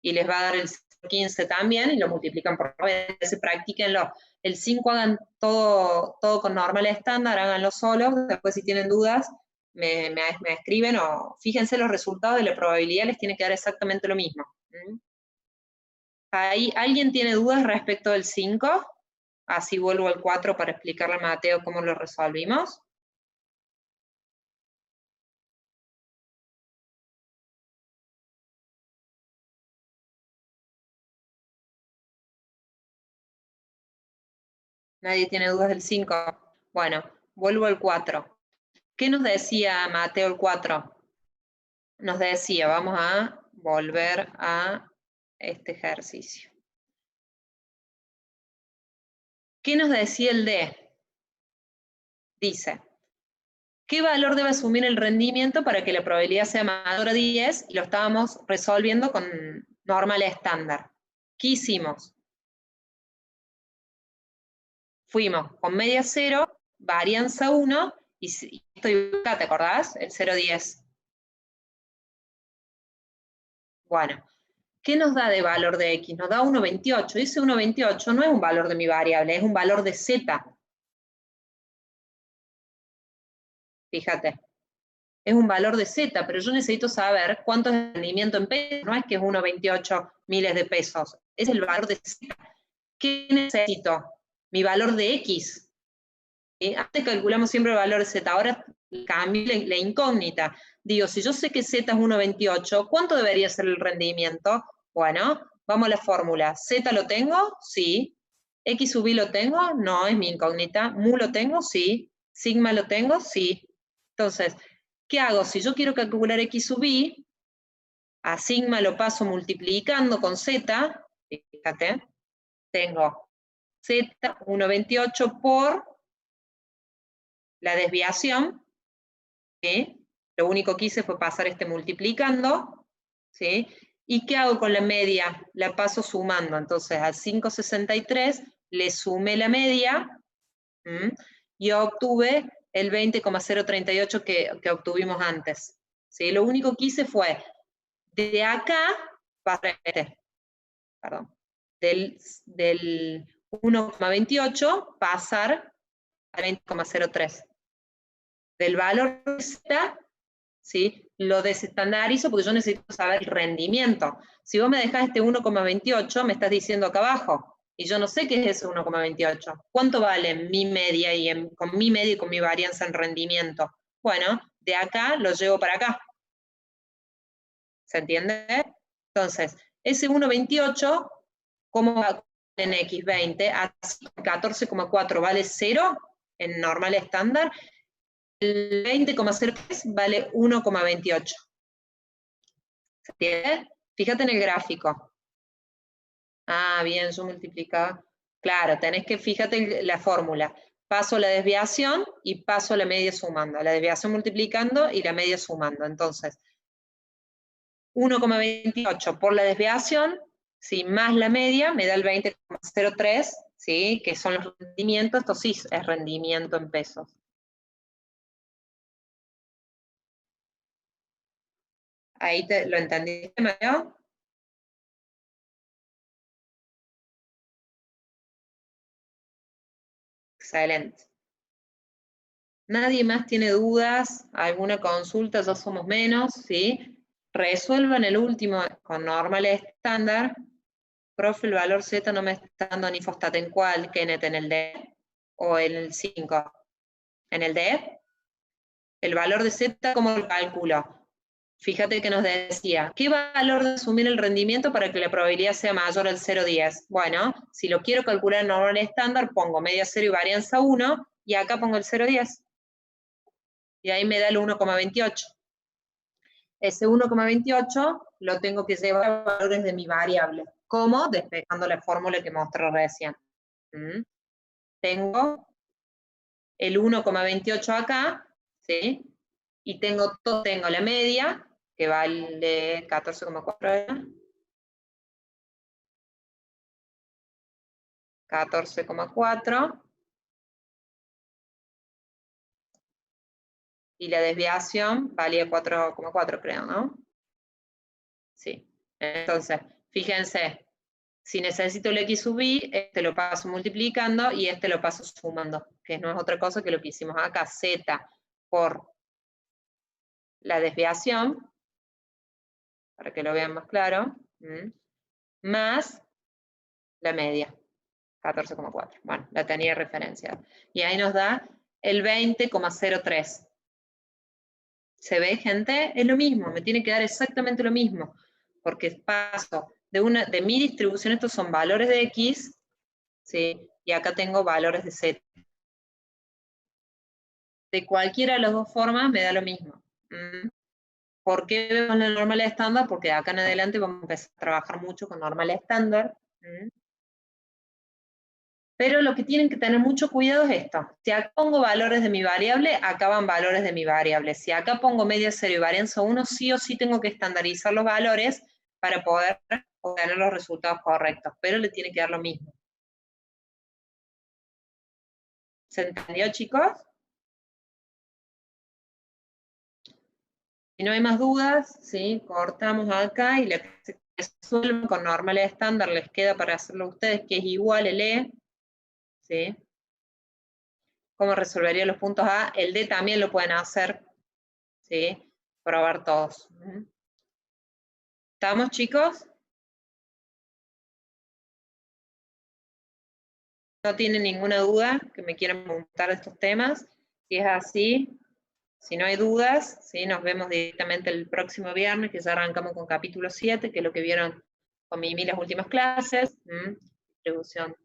y les va a dar el 15 también y lo multiplican por 9. Practíquenlo. El 5 hagan todo con normal estándar, háganlo solos. Después, si tienen dudas, me escriben o fíjense los resultados de la probabilidad, les tiene que dar exactamente lo mismo. ¿Alguien tiene dudas respecto del 5? Así vuelvo al 4 para explicarle a Mateo cómo lo resolvimos. ¿Nadie tiene dudas del 5? Bueno, vuelvo al 4. ¿Qué nos decía Mateo el 4? Nos decía, vamos a volver a este ejercicio. ¿Qué nos decía el D? Dice, ¿qué valor debe asumir el rendimiento para que la probabilidad sea mayor a 10? Y lo estábamos resolviendo con normal estándar. ¿Qué hicimos? Fuimos con media 0, varianza 1, y estoy acá, ¿te acordás? El 0,10. Bueno, ¿qué nos da de valor de X? Nos da 1,28. Ese 1,28 no es un valor de mi variable, es un valor de Z. Fíjate. Es un valor de Z, pero yo necesito saber cuánto es el rendimiento en pesos. No es que es 1,28 miles de pesos. Es el valor de Z. ¿Qué necesito? Mi valor de X. Antes calculamos siempre el valor de Z, ahora cambio la incógnita. Digo, si yo sé que Z es 1,28, ¿cuánto debería ser el rendimiento? Bueno, vamos a la fórmula. ¿Z lo tengo? Sí. ¿X sub I lo tengo? No, es mi incógnita. ¿Mu lo tengo? Sí. ¿Sigma lo tengo? Sí. Entonces, ¿qué hago? Si yo quiero calcular X sub I, a sigma lo paso multiplicando con Z, fíjate, tengo Z 1,28 por la desviación, ¿sí? Lo único que hice fue pasar este multiplicando, ¿sí? ¿Y qué hago con la media? La paso sumando, entonces al 5,63 le sumé la media, y obtuve el 20,038 que obtuvimos antes, ¿sí? Lo único que hice fue, de acá, pasar perdón, del 1,28 pasar a 20,03. Del valor Z, ¿sí? Lo desestandarizo porque yo necesito saber el rendimiento. Si vos me dejás este 1,28, me estás diciendo acá abajo, y yo no sé qué es ese 1,28. ¿Cuánto vale mi media con mi media y con mi varianza en rendimiento? Bueno, de acá lo llevo para acá. ¿Se entiende? Entonces, ese 1,28, ¿cómo va en X20? A 14,4 vale 0 en normal estándar. El 20,03 vale 1,28. ¿Se entiende? Fíjate en el gráfico. Ah, bien, yo multiplicaba. Claro, tenés que, fíjate la fórmula. Paso la desviación y paso la media sumando. La desviación multiplicando y la media sumando. Entonces, 1,28 por la desviación, ¿sí? Más la media, me da el 20,03, ¿sí? Que son los rendimientos. Esto sí es rendimiento en pesos. ¿Ahí lo entendiste, Mateo? Excelente. ¿Nadie más tiene dudas? ¿Alguna consulta? Ya somos menos, ¿sí? Resuelvan el último con normal estándar. Profe, el valor Z no me está dando ni Fostat. ¿En cuál, Kenneth? ¿En el D o en el 5? ¿En el D? El valor de Z, ¿cómo lo calculo? Fíjate que nos decía, ¿qué valor de asumir el rendimiento para que la probabilidad sea mayor al 0,10? Bueno, si lo quiero calcular en normal estándar, pongo media 0 y varianza 1, y acá pongo el 0,10. Y ahí me da el 1,28. Ese 1,28 lo tengo que llevar a valores de mi variable. ¿Cómo? Despejando la fórmula que mostré recién. Tengo el 1,28 acá, ¿sí? Y tengo la media, que vale 14,4. 14,4. Y la desviación valía 4,4, creo, ¿no? Sí. Entonces, fíjense, si necesito el x sub y, este lo paso multiplicando y este lo paso sumando, que no es otra cosa que lo que hicimos acá, z por la desviación, para que lo vean más claro, más la media, 14,4. Bueno, la tenía referencia. Y ahí nos da el 20,03. ¿Se ve, gente? Es lo mismo, me tiene que dar exactamente lo mismo, porque paso de mi distribución, estos son valores de X, ¿sí? Y acá tengo valores de Z. De cualquiera de las dos formas me da lo mismo. ¿Por qué vemos la normal estándar? Porque de acá en adelante vamos a empezar a trabajar mucho con normal estándar. Pero lo que tienen que tener mucho cuidado es esto. Si acá pongo valores de mi variable, acá van valores de mi variable. Si acá pongo media 0 y varianza 1, sí o sí tengo que estandarizar los valores para poder obtener los resultados correctos, pero le tiene que dar lo mismo. ¿Se entendió, chicos? Si no hay más dudas, ¿sí? Cortamos acá y la que resuelven con normal estándar les queda para hacerlo a ustedes, que es igual el E, ¿sí? ¿Cómo resolvería los puntos A? El D también lo pueden hacer, ¿sí? Probar todos. ¿Estamos, chicos? ¿No tienen ninguna duda que me quieran preguntar de estos temas? Si es así, si no hay dudas, ¿sí? Nos vemos directamente el próximo viernes, que ya arrancamos con capítulo 7, que es lo que vieron con Mimi las últimas clases. Distribución,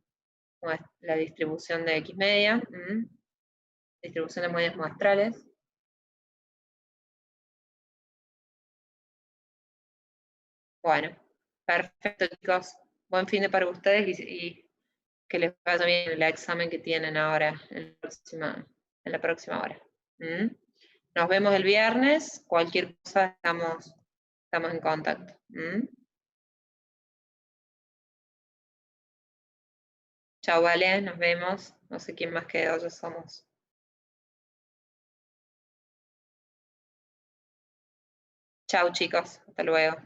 la distribución de X media. Distribución de medias muestrales. Bueno, perfecto, chicos. Buen fin de para ustedes y que les vaya bien el examen que tienen ahora en la próxima hora. Nos vemos el viernes. Cualquier cosa estamos en contacto. Chao, vale, nos vemos. No sé quién más quedó, ya somos. Chao, chicos. Hasta luego.